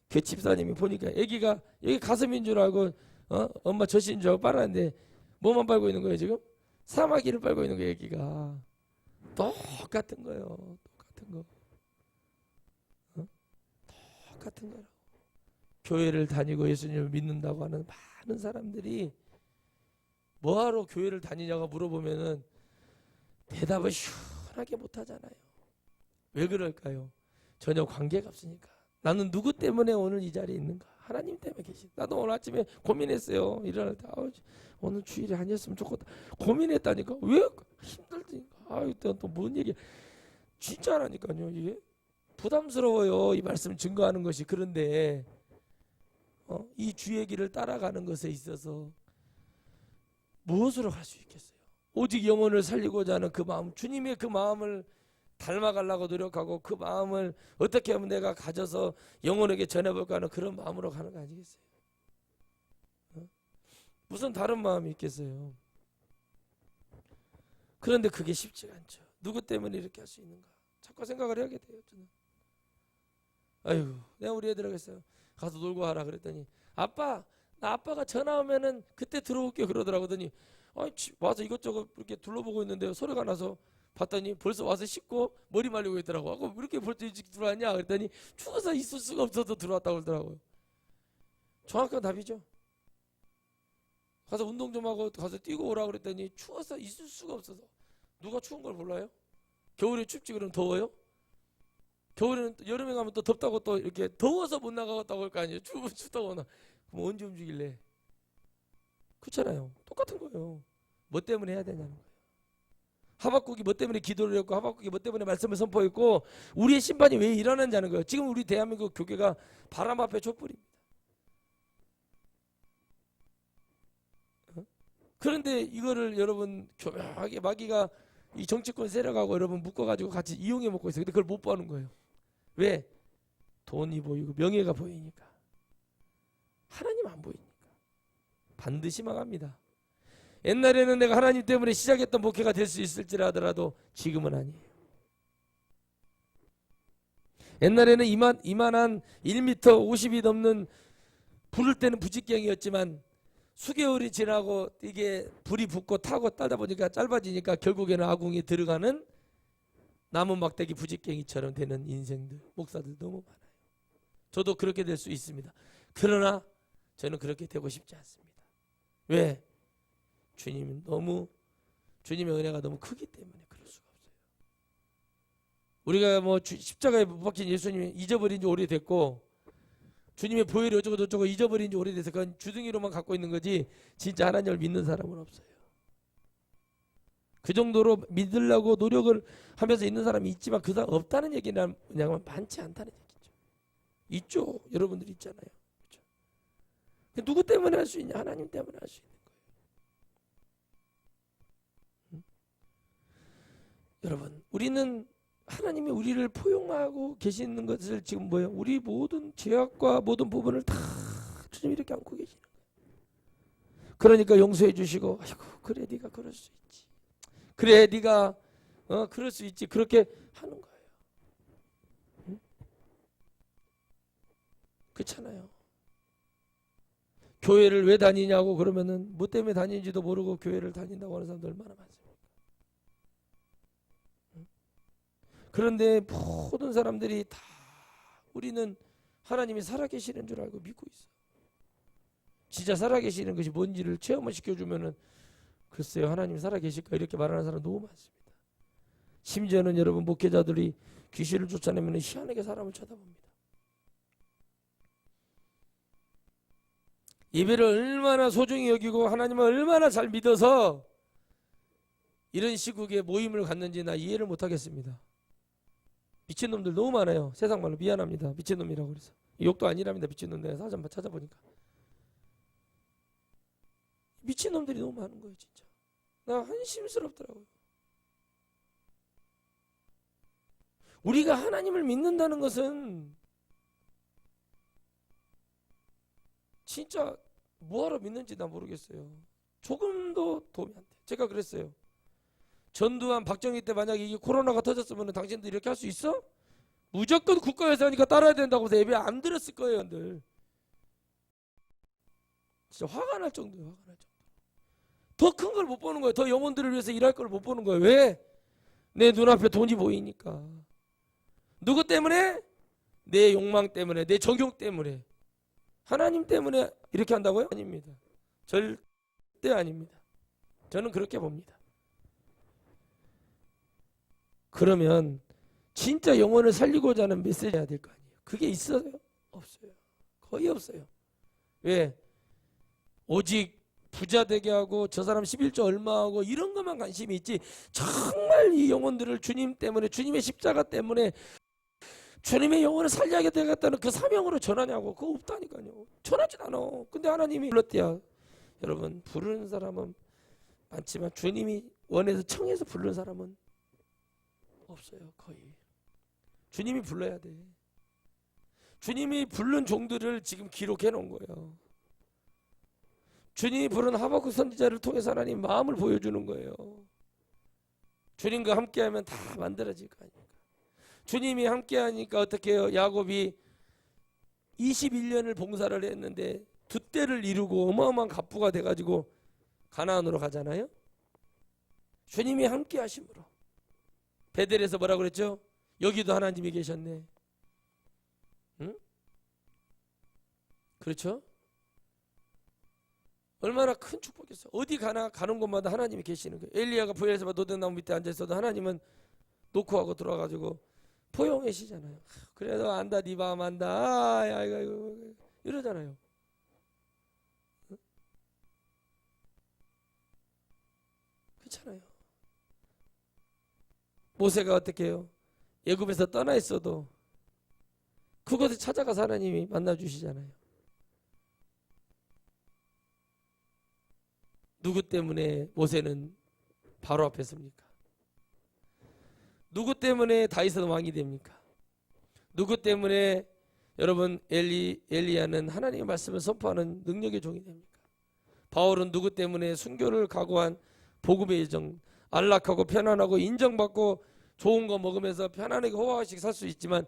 그 집사님이 보니까 아기가 여기 가슴인 줄 알고 엄마 젖인 줄 알고 빨았는데 뭐만 빨고 있는 거예요 지금? 사마귀를 빨고 있는 거예요. 아기가 똑같은 거예요. 똑같은 거. 똑같은 거라고. 교회를 다니고 예수님을 믿는다고 하는 많은 사람들이 뭐하러 교회를 다니냐고 물어보면은 대답을 시원하게 못하잖아요. 왜 그럴까요? 전혀 관계가 없으니까. 나는 누구 때문에 오늘 이 자리에 있는가? 하나님 때문에 계신. 나도 오늘 아침에 고민했어요. 일어날 때 오늘 주일이 아니었으면 좋겠다. 고민했다니까. 왜? 힘들다니까. 또 뭔 얘기야. 진짜라니까요. 이게 부담스러워요. 이 말씀 증거하는 것이. 그런데 이 주의 길을 따라가는 것에 있어서 무엇으로 갈 수 있겠어요? 오직 영혼을 살리고자 하는 그 마음, 주님의 그 마음을 닮아가려고 노력하고 그 마음을 어떻게 하면 내가 가져서 영혼에게 전해볼까 하는 그런 마음으로 가는 거 아니겠어요? 무슨 다른 마음이 있겠어요? 그런데 그게 쉽지가 않죠. 누구 때문에 이렇게 할 수 있는가? 자꾸 생각을 해야게 돼요. 저는. 아이고, 내가 우리 애들하고 했어요. 가서 놀고 하라 그랬더니 아빠, 나 아빠가 전화 오면은 그때 들어올게요 그러더라고더니 와서 이것저것 이렇게 둘러보고 있는데요. 소리가 나서 봤더니 벌써 와서 씻고 머리 말리고 있더라고. 왜 이렇게 벌써 일찍 들어왔냐 그랬더니 추워서 있을 수가 없어서 들어왔다고 그러더라고요. 정확한 답이죠. 가서 운동 좀 하고 가서 뛰고 오라 그랬더니 추워서 있을 수가 없어서. 누가 추운 걸 몰라요? 겨울에 춥지 그러면 더워요? 겨울에는 여름에 가면 또 덥다고 또 이렇게 더워서 못 나가겠다고 할 거 아니에요. 춥다고 나. 그럼 언제 움직일래? 그렇잖아요. 똑같은 거예요. 뭐 때문에 해야 되냐는 거예요. 하박국이 뭐 때문에 기도를 했고 하박국이 뭐 때문에 말씀을 선포했고 우리의 심판이 왜 일어나는지 아는 거예요. 지금 우리 대한민국 교회가 바람 앞에 촛불입니다. 그런데 이거를 여러분 교묘하게 마귀가 이 정치권 세력하고 여러분 묶어가지고 같이 이용해 먹고 있어요. 근데 그걸 못 보는 거예요. 왜? 돈이 보이고 명예가 보이니까. 하나님 안 보이니까. 반드시 망합니다. 옛날에는 내가 하나님 때문에 시작했던 목회가 될 수 있을지라 하더라도 지금은 아니에요. 옛날에는 이만한 1m 50이 넘는 부를 때는 부직경이었지만 수개월이 지나고 이게 불이 붙고 타고 따다 보니까 짧아지니까 결국에는 아궁이 들어가는 나무 막대기 부직갱이처럼 되는 인생들, 목사들 너무 많아요. 저도 그렇게 될 수 있습니다. 그러나 저는 그렇게 되고 싶지 않습니다. 왜? 주님의 은혜가 너무 크기 때문에 그럴 수가 없어요. 우리가 뭐 십자가에 못 박힌 예수님이 잊어버린 지 오래됐고 주님의 보혈이 어쩌고 저쩌고 잊어버린 지 오래돼서 그건 주둥이로만 갖고 있는 거지 진짜 하나님을 믿는 사람은 없어요. 그 정도로 믿으려고 노력을 하면서 있는 사람이 있지만 그 사람 없다는 얘기는 그냥 많지 않다는 얘기죠. 있죠. 여러분들 있잖아요. 그렇죠? 누구 때문에 할 수 있냐? 하나님 때문에 할 수 있는 거예요. 여러분 우리는 하나님이 우리를 포용하고 계시는 것을 지금 뭐예요? 우리 모든 죄악과 모든 부분을 다 주님 이렇게 안고 계시는 거예요. 그러니까 용서해 주시고 아이고 그래 네가 그럴 수 있지. 그래 네가 그럴 수 있지. 그렇게 하는 거예요. 응? 그렇잖아요. 교회를 왜 다니냐고 그러면은 뭐 때문에 다니는지도 모르고 교회를 다닌다고 하는 사람들 얼마나 많습니까? 그런데 모든 사람들이 다 우리는 하나님이 살아계시는 줄 알고 믿고 있어. 진짜 살아계시는 것이 뭔지를 체험을 시켜주면은 글쎄요 하나님이 살아계실까 이렇게 말하는 사람 너무 많습니다. 심지어는 여러분 목회자들이 귀신을 쫓아내면 희한하게 사람을 쳐다봅니다. 예배를 얼마나 소중히 여기고 하나님을 얼마나 잘 믿어서 이런 시국에 모임을 갖는지 나 이해를 못하겠습니다. 미친놈들 너무 많아요. 세상 말로 미안합니다. 미친놈이라고 그래서. 욕도 아니랍니다. 미친놈. 내가 사전 찾아보니까 미친놈들이 너무 많은 거예요. 진짜 나 한심스럽더라고요. 우리가 하나님을 믿는다는 것은 진짜 뭐하러 믿는지 나 모르겠어요. 조금도 도움이 안 돼. 제가 그랬어요. 전두환 박정희 때 만약에 이게 코로나가 터졌으면 당신들 이렇게 할 수 있어? 무조건 국가에서 하니까 따라야 된다고 해서 예배 안 드렸을 거예요. 들 진짜 화가 날 정도예요. 화가 날 정도. 더 큰 걸 못 보는 거예요. 더 영혼들을 위해서 일할 걸 못 보는 거예요. 왜? 내 눈앞에 돈이 보이니까. 누구 때문에? 내 욕망 때문에, 내 적용 때문에. 하나님 때문에 이렇게 한다고요? 아닙니다. 절대 아닙니다. 저는 그렇게 봅니다. 그러면 진짜 영혼을 살리고자 하는 메시지 해야 될 거 아니에요. 그게 있어요? 없어요. 거의 없어요. 왜? 오직 부자 되게 하고 저 사람 11조 얼마 하고 이런 것만 관심이 있지, 정말 이 영혼들을 주님 때문에, 주님의 십자가 때문에 주님의 영혼을 살리게 되겠다는 그 사명으로 전하냐고. 그거 없다니까요. 전하진 않아. 근데 하나님이 불렀대야. 여러분, 부르는 사람은 많지만 주님이 원해서 청해서 부르는 사람은 없어요. 거의. 주님이 불러야 돼. 주님이 부른 종들을 지금 기록해 놓은 거예요. 주님이 부른 하박국 선지자를 통해서 하나님 마음을 보여주는 거예요. 주님과 함께하면 다 만들어질 거 아닙니까? 주님이 함께하니까 어떻게 해요? 야곱이 21년을 봉사를 했는데 두 때를 이루고 어마어마한 갑부가 돼가지고 가나안으로 가잖아요. 주님이 함께하심으로. 베델에서 뭐라 그랬죠? 여기도 하나님이 계셨네. 응? 그렇죠? 얼마나 큰 축복이었어. 어디 가는 곳마다 하나님이 계시는 거예요. 엘리야가 부엘세바 노든나무 밑에 앉아있어도 하나님은 놓고 하고 들어와가지고 포용하시잖아요. 그래도 안다 네 마음 안다 아이고 이러잖아요. 응? 그렇잖아요. 모세가 어떻게 해요? 애굽에서 떠나 있어도 그곳에 찾아가서 하나님이 만나주시잖아요. 누구 때문에 모세는 바로 앞에 섭니까? 누구 때문에 다윗은 왕이 됩니까? 누구 때문에 여러분 엘리야는 하나님의 말씀을 선포하는 능력의 종이 됩니까? 바울은 누구 때문에 순교를 각오한 복음의 예정, 안락하고 편안하고 인정받고 좋은 거 먹으면서 편안하게 호화식 살 수 있지만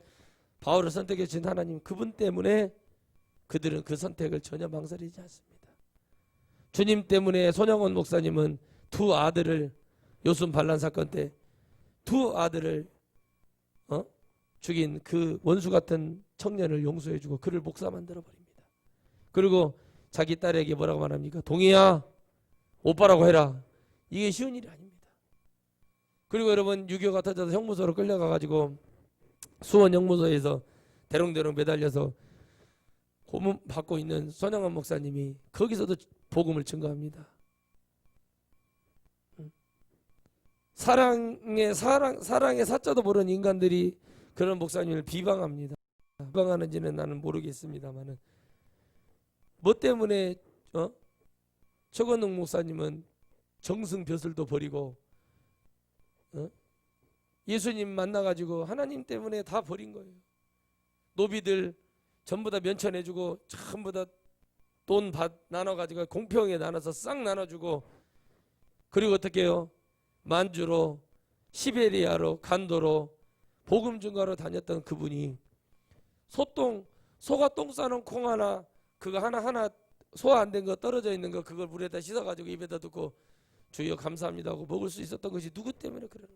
바울을 선택해 주신 하나님, 그분 때문에 그들은 그 선택을 전혀 망설이지 않습니다. 주님 때문에 손영원 목사님은 두 아들을, 요순 반란 사건 때 두 아들을 죽인 그 원수 같은 청년을 용서해주고 그를 목사 만들어 버립니다. 그리고 자기 딸에게 뭐라고 말합니까? 동희야, 오빠라고 해라. 이게 쉬운 일이 아닙니다. 그리고 여러분, 6.25가 터져서 형무소로 끌려가가지고 수원 형무소에서 대롱대롱 매달려서 고문 받고 있는 손영원 목사님이 거기서도 복음을 증거합니다. 사랑의 사자도 모르는 인간들이 그런 목사님을 비방합니다. 비방하는지는 나는 모르겠습니다만은 뭐 때문에 최건웅 목사님은 정승벼슬도 버리고 예수님 만나가지고 하나님 때문에 다 버린 거예요. 노비들 전부 다 면천해주고 전부 다 돈 나눠가지고 공평하게 나눠서 싹 나눠주고, 그리고 어떻게 해요? 만주로 시베리아로 간도로 복음 증거로 다녔던 그분이 소가 똥 싸는 콩 하나, 그거 하나 소화 안 된 거 떨어져 있는 거 그걸 물에다 씻어가지고 입에다 넣고 주여 감사합니다 하고 먹을 수 있었던 것이 누구 때문에 그러는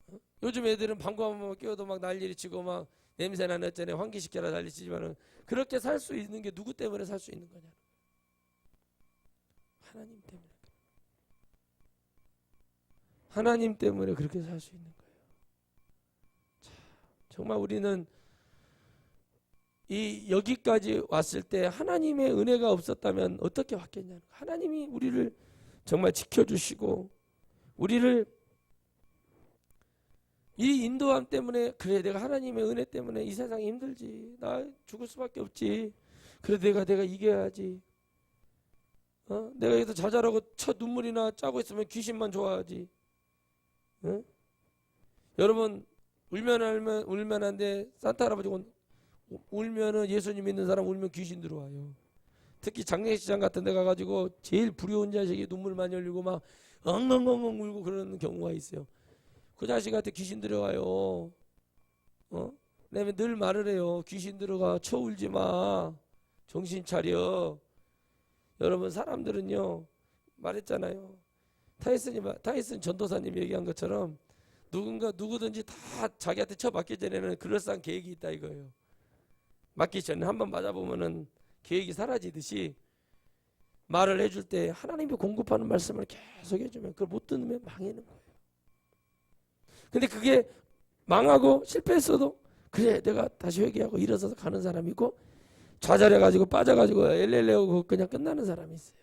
거예요? 요즘 애들은 방구 한 번만 끼워도 막 난리를 치고 막 냄새나 어쩌네 환기시켜라 난리치지만은 그렇게 살 수 있는 게 누구 때문에 살 수 있는 거냐? 하나님 때문에. 하나님 때문에 그렇게 살 수 있는 거예요. 자, 정말 우리는 이 여기까지 왔을 때 하나님의 은혜가 없었다면 어떻게 왔겠냐. 하나님이 우리를 정말 지켜주시고 우리를 이 인도함 때문에 그래 내가 하나님의 은혜 때문에 이 세상이 힘들지. 나 죽을 수밖에 없지. 그래 내가 이겨야지. 내가 여기서 자잘하고 첫 눈물이나 짜고 있으면 귀신만 좋아하지. 여러분 울면 안 돼. 산타 할아버지 울면은 예수님 믿는 사람 울면 귀신 들어와요. 특히 장례식장 같은 데 가가지고 제일 부려운 자식이 눈물 많이 흘리고 막 엉엉엉엉 울고 그러는 경우가 있어요. 그 자식한테 귀신 들어가요. 그다음에 늘 말을 해요. 귀신 들어가 쳐 울지 마. 정신 차려. 여러분 사람들은요 말했잖아요. 타이슨 전도사님 얘기한 것처럼 누구든지 다 자기한테 쳐맞기 전에는 그럴싸한 계획이 있다 이거예요. 맞기 전에 한번 맞아보면은 계획이 사라지듯이 말을 해줄 때 하나님이 공급하는 말씀을 계속 해주면 그걸 못 듣으면 망하는 거예요. 근데 그게 망하고 실패했어도 그래 내가 다시 회개하고 일어서서 가는 사람이 있고 좌절해가지고 빠져가지고 엘렐레오고 그냥 끝나는 사람이 있어요.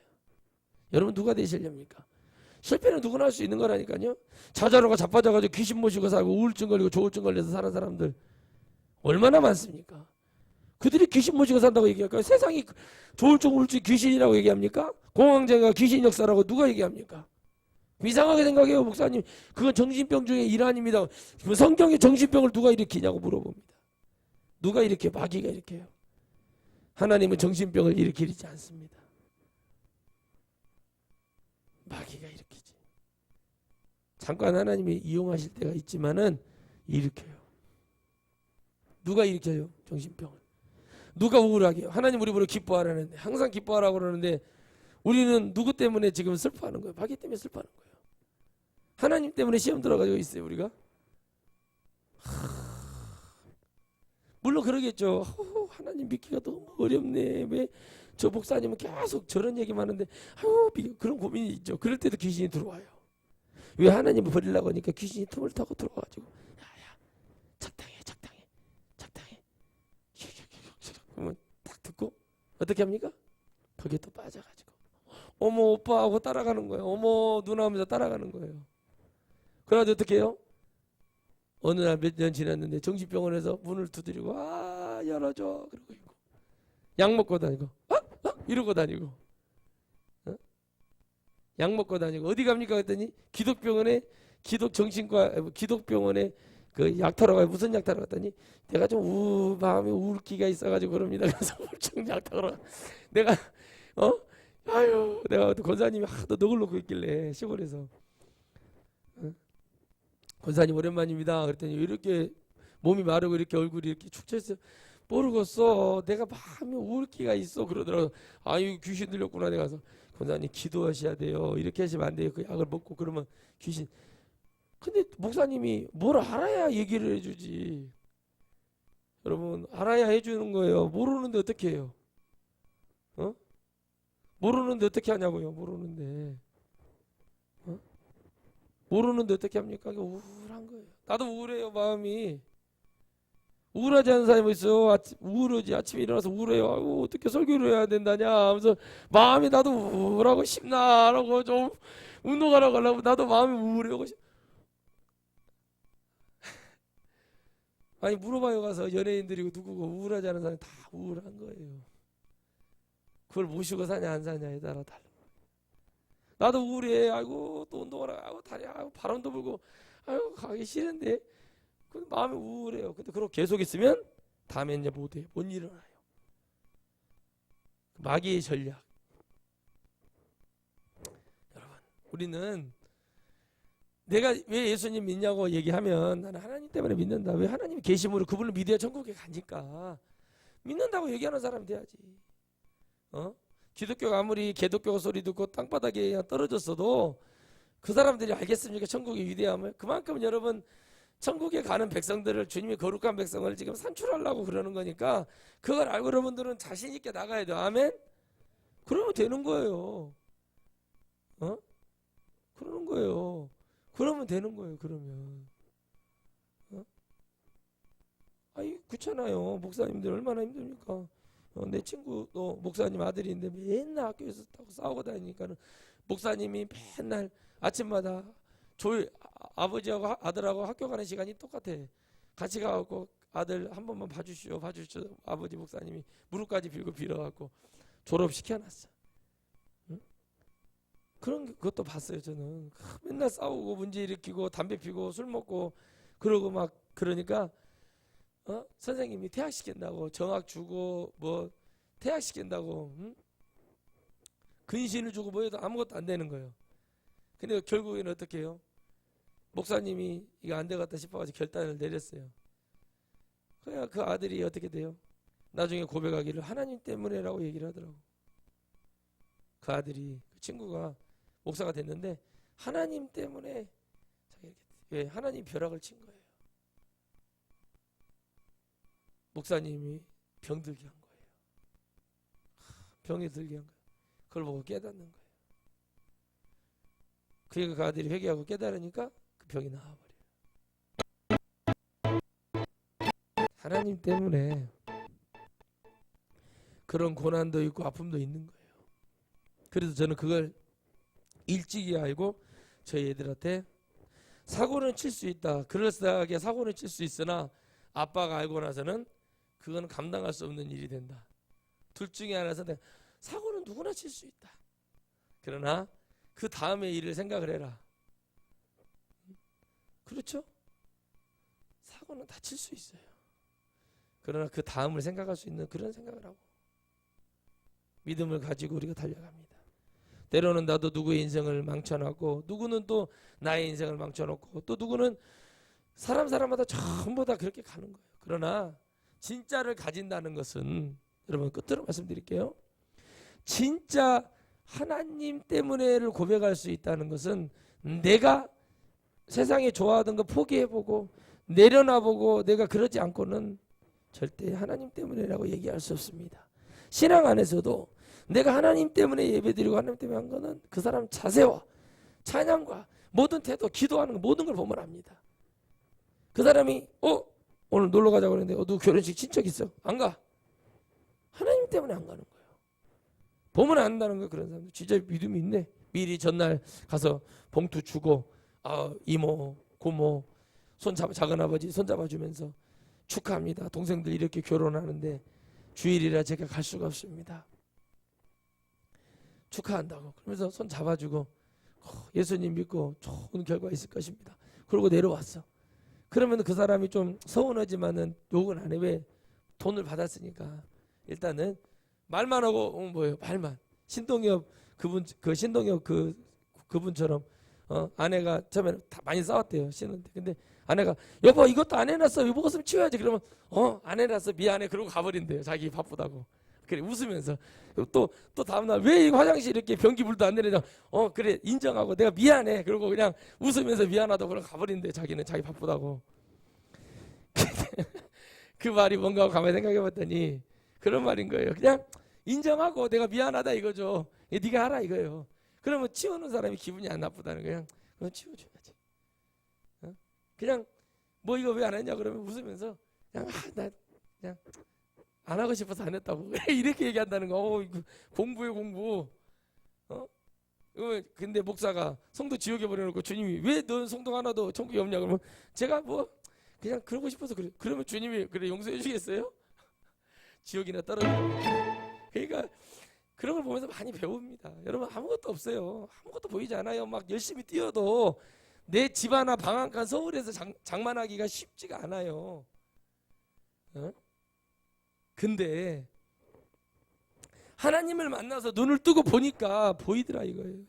여러분 누가 되시렵니까? 실패는 누구나 할 수 있는 거라니까요. 좌절하고 자빠져가지고 귀신 모시고 살고 우울증 걸리고 조울증 걸려서 사는 사람들 얼마나 많습니까? 그들이 귀신 모시고 산다고 얘기할까요? 세상이 조울증 우울증 귀신이라고 얘기합니까? 공황장애가 귀신 역사라고 누가 얘기합니까? 이상하게 생각해요 목사님. 그건 정신병 중에 일환입니다. 성경에 정신병을 누가 일으키냐고 물어봅니다. 누가 일으켜? 마귀가 일으켜요. 하나님은 정신병을 일으키지 않습니다. 마귀가 일으키지. 잠깐 하나님이 이용하실 때가 있지만은 일으켜요. 누가 일으켜요? 정신병을. 누가 우울하게 해요? 하나님 우리 보러 기뻐하라는데 항상 기뻐하라고 그러는데 우리는 누구 때문에 지금 슬퍼하는 거예요? 마귀 때문에 슬퍼하는 거예요. 하나님 때문에 시험 들어가지고 있어요 우리가. 물론 그러겠죠. 하나님 믿기가 너무 어렵네. 왜 저 목사님은 계속 저런 얘기만 하는데 그런 고민이 있죠. 그럴 때도 귀신이 들어와요. 왜 하나님을 버리려고 하니까 귀신이 틈을 타고 들어와가지고 야야 적당해 그러면 딱 듣고 어떻게 합니까? 거기에 또 빠져가지고 어머 오빠 하고 따라가는 거예요. 어머 누나 하면서 따라가는 거예요. 그래가지고 어떻게 해요? 어느 날 몇 년 지났는데 정신병원에서 문을 두드리고 열어줘 그러고 있고 약 먹고 다니고 이러고 다니고 약 먹고 다니고 어디 갑니까 했더니 기독병원에 기독병원에 그 약 타러 가요. 무슨 약 타러 갔더니 내가 좀 마음에 우울기가 있어가지고 그럽니다. 그래서 우울증 약 타러 가. 내가 내가 권사님이 하도 넋을 놓고 있길래 시골에서 권사님 오랜만입니다. 그랬더니 이렇게 몸이 마르고 이렇게 얼굴이 이렇게 축 처있어요. 모르겠어. 내가 마음에 우울기가 있어. 그러더라고. 아유 귀신 들렸구나. 내가 가서 권사님 기도하셔야 돼요. 이렇게 하시면 안 돼요. 그 약을 먹고 그러면 귀신. 근데 목사님이 뭘 알아야 얘기를 해주지. 여러분 알아야 해주는 거예요. 모르는데 어떻게 해요? 모르는데 어떻게 하냐고요. 모르는데 어떻게 합니까? 우울한 거예요. 나도 우울해요. 마음이. 우울하지 않은 사람이 있어요. 우울하지. 아침에 일어나서 우울해요. 아이고 어떻게 설교를 해야 된다냐 하면서 마음이 나도 우울하고 싶나라고 좀 운동하라고 하려고 나도 마음이 우울해요. 아니 물어봐요. 가서 연예인들이고 누구고 우울하지 않은 사람이 다 우울한 거예요. 그걸 모시고 사냐 안 사냐에 따라 달라. 나도 우울해. 아이고 또 운동하라. 아이고 다리 아이고 바람도 불고 아이고 가기 싫은데 근데 마음이 우울해요. 근데 그러고 계속 있으면 다음에 이제 못 해요. 못 일어나요. 마귀의 전략. 여러분 우리는 내가 왜 예수님 믿냐고 얘기하면 나는 하나님 때문에 믿는다. 왜 하나님이 계심으로 그분을 믿어야 천국에 가니까 믿는다고 얘기하는 사람 돼야지. 기독교가 아무리 개독교 소리 듣고 땅바닥에 떨어졌어도 그 사람들이 알겠습니까? 천국의 위대함을. 그만큼 여러분 천국에 가는 백성들을 주님의 거룩한 백성을 지금 산출하려고 그러는 거니까 그걸 알고 여러분들은 자신 있게 나가야 돼요. 아멘? 그러면 되는 거예요. 그러는 거예요. 그러면 되는 거예요. 그러면 아이 그렇잖아요. 목사님들 얼마나 힘듭니까? 내 친구도 목사님 아들인데 맨날 학교에서 싸우고 다니니까는 목사님이 맨날 아침마다 아버지하고 아들하고 학교 가는 시간이 똑같아. 같이 가갖고 아들 한 번만 봐주시오. 아버지 목사님이 무릎까지 빌고 빌어갖고 졸업시켜놨어. 응? 그것도 봤어요. 저는 맨날 싸우고 문제 일으키고 담배 피고 술 먹고 그러고 막 그러니까 선생님이 퇴학시킨다고 정학 주고 뭐 퇴학시킨다고 근신을 주고 뭐 해도 아무것도 안 되는 거예요. 근데 결국에는 어떻게 해요? 목사님이 이거 안 되겠다 싶어가지고 결단을 내렸어요. 그냥 그 아들이 어떻게 돼요? 나중에 고백하기를 하나님 때문에라고 얘기를 하더라고. 그 아들이 그 친구가 목사가 됐는데 하나님 때문에 자기 이렇게 왜 하나님 벼락을 친 거예요. 목사님이 병들게 한 거예요. 병이 들게 한 거예요. 그걸 보고 깨닫는 거예요. 그러니까 그 아들이 회개하고 깨달으니까 그 병이 나아버려요. 하나님 때문에 그런 고난도 있고 아픔도 있는 거예요. 그래서 저는 그걸 일찍이 알고 저희 애들한테 사고는 칠 수 있다. 그럴싸하게 사고는 칠 수 있으나 아빠가 알고 나서는 그거는 감당할 수 없는 일이 된다. 둘 중에 하나에서 사고는 누구나 칠 수 있다. 그러나 그 다음의 일을 생각을 해라. 그렇죠? 사고는 다 칠 수 있어요. 그러나 그 다음을 생각할 수 있는 그런 생각을 하고 믿음을 가지고 우리가 달려갑니다. 때로는 나도 누구의 인생을 망쳐놨고 누구는 또 나의 인생을 망쳐놓고 또 누구는 사람마다 전부 다 그렇게 가는 거예요. 그러나 진짜를 가진다는 것은 여러분 끝으로 말씀드릴게요. 진짜 하나님 때문에를 고백할 수 있다는 것은 내가 세상에 좋아하던 거 포기해보고 내려놔보고 내가 그러지 않고는 절대 하나님 때문에라고 얘기할 수 없습니다. 신앙 안에서도 내가 하나님 때문에 예배드리고 하나님 때문에 한 거는 그 사람 자세와 찬양과 모든 태도, 기도하는 거 모든 걸 보면 압니다. 그 사람이 오늘 놀러 가자고 그랬는데 누구 결혼식 친척 있어? 안 가. 하나님 때문에 안 가는 거예요. 보면 안다는 거예요. 그런 사람들 진짜 믿음이 있네. 미리 전날 가서 봉투 주고 이모, 고모, 작은아버지 손잡아주면서 축하합니다. 동생들 이렇게 결혼하는데 주일이라 제가 갈 수가 없습니다. 축하한다고. 그러면서 손 잡아주고 예수님 믿고 좋은 결과 있을 것입니다. 그러고 내려왔어. 그러면 그 사람이 좀 서운하지만은 욕은 안 해. 왜? 돈을 받았으니까. 일단은 말만 하고 뭐예요? 말만. 신동엽 그분처럼 아내가 처음에는 다 많이 싸웠대요. 신는데 근데 아내가 여보 이것도 안 해놨어. 이거 먹었으면 치워야지. 그러면 안 해놨어. 미안해. 그러고 가버린대요. 자기 바쁘다고. 그래 웃으면서 또 다음날 왜 화장실 이렇게 변기 물도 안 내리냐. 그래 인정하고 내가 미안해. 그러고 그냥 웃으면서 미안하다고 그러고 가버린대. 자기는 자기 바쁘다고. 그 말이 뭔가 하고 가만히 생각해봤더니 그런 말인 거예요. 그냥 인정하고 내가 미안하다 이거죠. 네가 하라 이거예요. 그러면 치우는 사람이 기분이 안 나쁘다는 거예요. 그냥 치워줘야지. 그냥 뭐 이거 왜 안 했냐 그러면 웃으면서 그냥 나 그냥 안 하고 싶어서 안 했다고 이렇게 얘기한다는 거. 이거 공부해 공부. 근데 목사가 성도 지옥에 보내놓고 주님이 왜 넌 성도 하나도 천국에 없냐 그러면 제가 뭐 그냥 그러고 싶어서 그래. 그러면 주님이 그래 용서해 주겠어요? 지옥이나 떨어져. 그러니까 그런 걸 보면서 많이 배웁니다. 여러분 아무것도 없어요. 아무것도 보이지 않아요. 막 열심히 뛰어도 내 집 하나 방 한 칸 서울에서 장만하기가 쉽지가 않아요. 근데 하나님을 만나서 눈을 뜨고 보니까 보이더라 이거예요.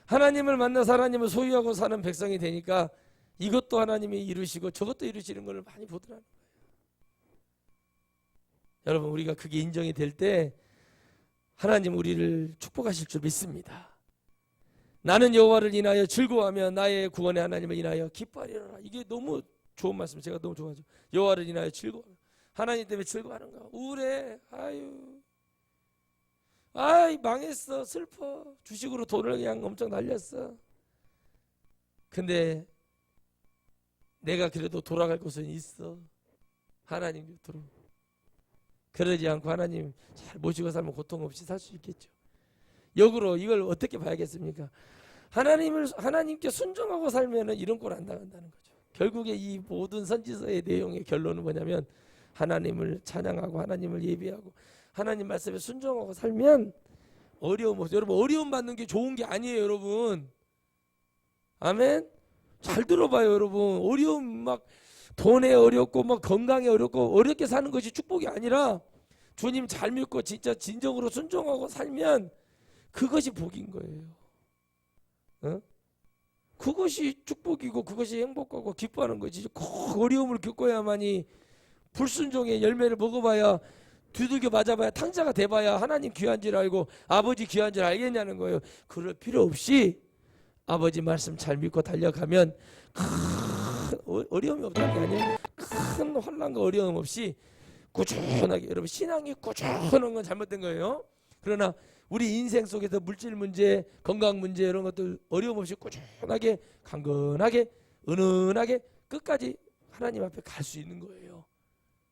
하나님을 만나서 하나님을 소유하고 사는 백성이 되니까 이것도 하나님이 이루시고 저것도 이루시는 걸 많이 보더라는 거예요. 여러분 우리가 그게 인정이 될 때 하나님 우리를 축복하실 줄 믿습니다. 나는 여호와를 인하여 즐거워하며 나의 구원의 하나님을 인하여 기뻐하리라. 이게 너무 좋은 말씀. 제가 너무 좋아하죠. 여호와를 인하여 즐거워. 하나님 때문에 즐거워하는 거야. 우울해. 망했어. 슬퍼. 주식으로 돈을 그냥 엄청 날렸어. 근데 내가 그래도 돌아갈 곳은 있어. 하나님 곁으로. 그러지 않고 하나님 잘 모시고 살면 고통 없이 살 수 있겠죠. 역으로 이걸 어떻게 봐야겠습니까? 하나님께 순종하고 살면은 이런 꼴 안 당한다는 거죠. 결국에 이 모든 선지서의 내용의 결론은 뭐냐면 하나님을 찬양하고 하나님을 예배하고 하나님 말씀에 순종하고 살면 어려움 없어요. 여러분 어려움 받는 게 좋은 게 아니에요, 여러분. 아멘. 잘 들어봐요, 여러분. 어려움 막 돈에 어렵고 막 건강에 어렵고 어렵게 사는 것이 축복이 아니라 주님 잘 믿고 진짜 진정으로 순종하고 살면 그것이 복인 거예요. 어? 그것이 축복이고 그것이 행복하고 기뻐하는 거지. 꼭 어려움을 겪어야만이 불순종의 열매를 먹어봐야 두들겨 맞아봐야 탕자가 돼봐야 하나님 귀한 줄 알고 아버지 귀한 줄 알겠냐는 거예요. 그럴 필요 없이 아버지 말씀 잘 믿고 달려가면 큰 어려움이 없다는 게 아니에요. 큰 혼란과 어려움 없이 꾸준하게 여러분 신앙이 꾸준한 건 잘못된 거예요. 그러나 우리 인생 속에서 물질 문제, 건강 문제 이런 것들 어려움 없이 꾸준하게 강건하게 은은하게 끝까지 하나님 앞에 갈 수 있는 거예요.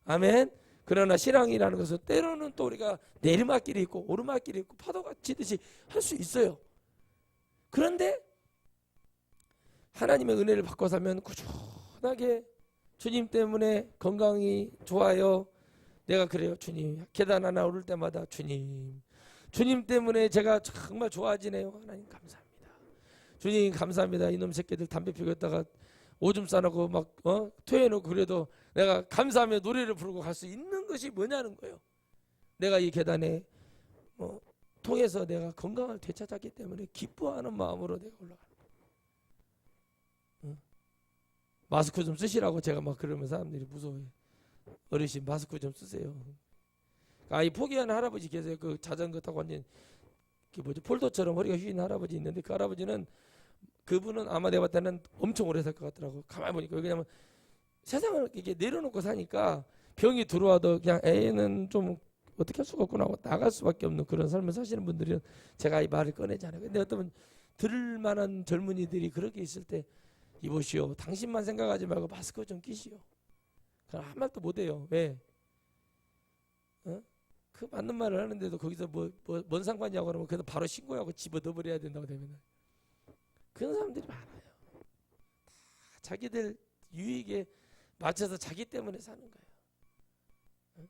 아멘. 그러나 신앙이라는 것은 때로는 또 우리가 내리막길이 있고 오르막길이 있고 파도가 치듯이 할 수 있어요. 그런데 하나님의 은혜를 받고 살면 꾸준하게 주님 때문에 건강이 좋아요. 내가 그래요. 주님 계단 하나 오를 때마다 주님 때문에 제가 정말 좋아지네요. 하나님 감사합니다. 주님 감사합니다. 이놈 새끼들 담배 피웠다가 오줌 싸놓고 막 토해놓고 그래도 내가 감사하며 노래를 부르고 갈 수 있는 것이 뭐냐는 거예요. 내가 이 계단에 통해서 내가 건강을 되찾았기 때문에 기뻐하는 마음으로 내가 올라가는 거예요. 마스크 좀 쓰시라고 제가 막 그러면 사람들이 무서워요. 어르신 마스크 좀 쓰세요. 아이 포기하는 할아버지 계세요. 그 자전거 타고 완전 폴더처럼 허리가 휘인 할아버지 있는데 그 할아버지는 그분은 아마 내가 봤을 때는 엄청 오래 살 것 같더라고. 가만히 보니까 왜냐면 세상을 이렇게 내려놓고 사니까 병이 들어와도 그냥 애는 좀 어떻게 할 수가 없구나 하고 나갈 수밖에 없는 그런 삶을 사시는 분들은 제가 이 말을 꺼내잖아요. 근데 어떤 들을 만한 젊은이들이 그렇게 있을 때 이보시오. 당신만 생각하지 말고 마스크 좀 끼시오. 그럼 한 말도 못해요. 왜? 그 맞는 말을 하는데도 거기서 뭔 상관이냐고 그러면 그래도 바로 신고하고 집어 넣어버려야 된다고 되면 그런 사람들이 많아요. 다 자기들 유익에 맞춰서 자기 때문에 사는 거예요.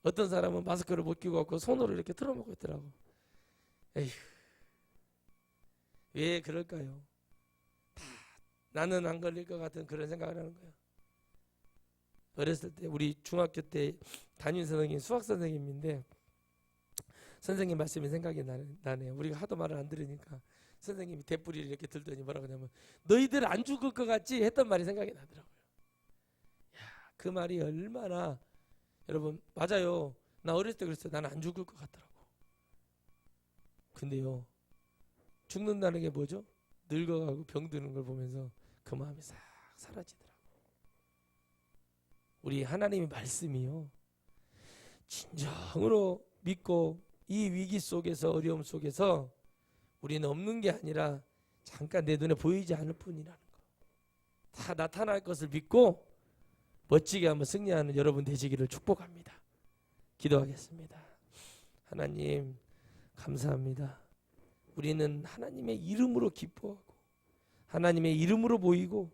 어떤 사람은 마스크를 못 끼고 갖고 손으로 이렇게 틀어먹고 있더라고. 에휴, 왜 그럴까요? 다 나는 안 걸릴 것 같은 그런 생각을 하는 거예요. 어렸을 때 우리 중학교 때 담임 선생님 수학 선생님인데 선생님 말씀이 생각이 나네요. 우리가 하도 말을 안 들으니까 선생님이 대뿌리를 이렇게 들더니 뭐라고 하냐면 너희들 안 죽을 것 같지? 했던 말이 생각이 나더라고요. 야, 그 말이 얼마나 여러분 맞아요. 나 어렸을 때 그랬어요. 나는 안 죽을 것 같더라고. 근데요 죽는다는 게 뭐죠? 늙어가고 병드는 걸 보면서 그 마음이 싹 사라지더라고요. 우리 하나님의 말씀이요 진정으로 믿고 이 위기 속에서 어려움 속에서 우리는 없는 게 아니라 잠깐 내 눈에 보이지 않을 뿐이라는 거. 다 나타날 것을 믿고 멋지게 한번 승리하는 여러분 되시기를 축복합니다. 기도하겠습니다. 하나님 감사합니다. 우리는 하나님의 이름으로 기뻐하고 하나님의 이름으로 모이고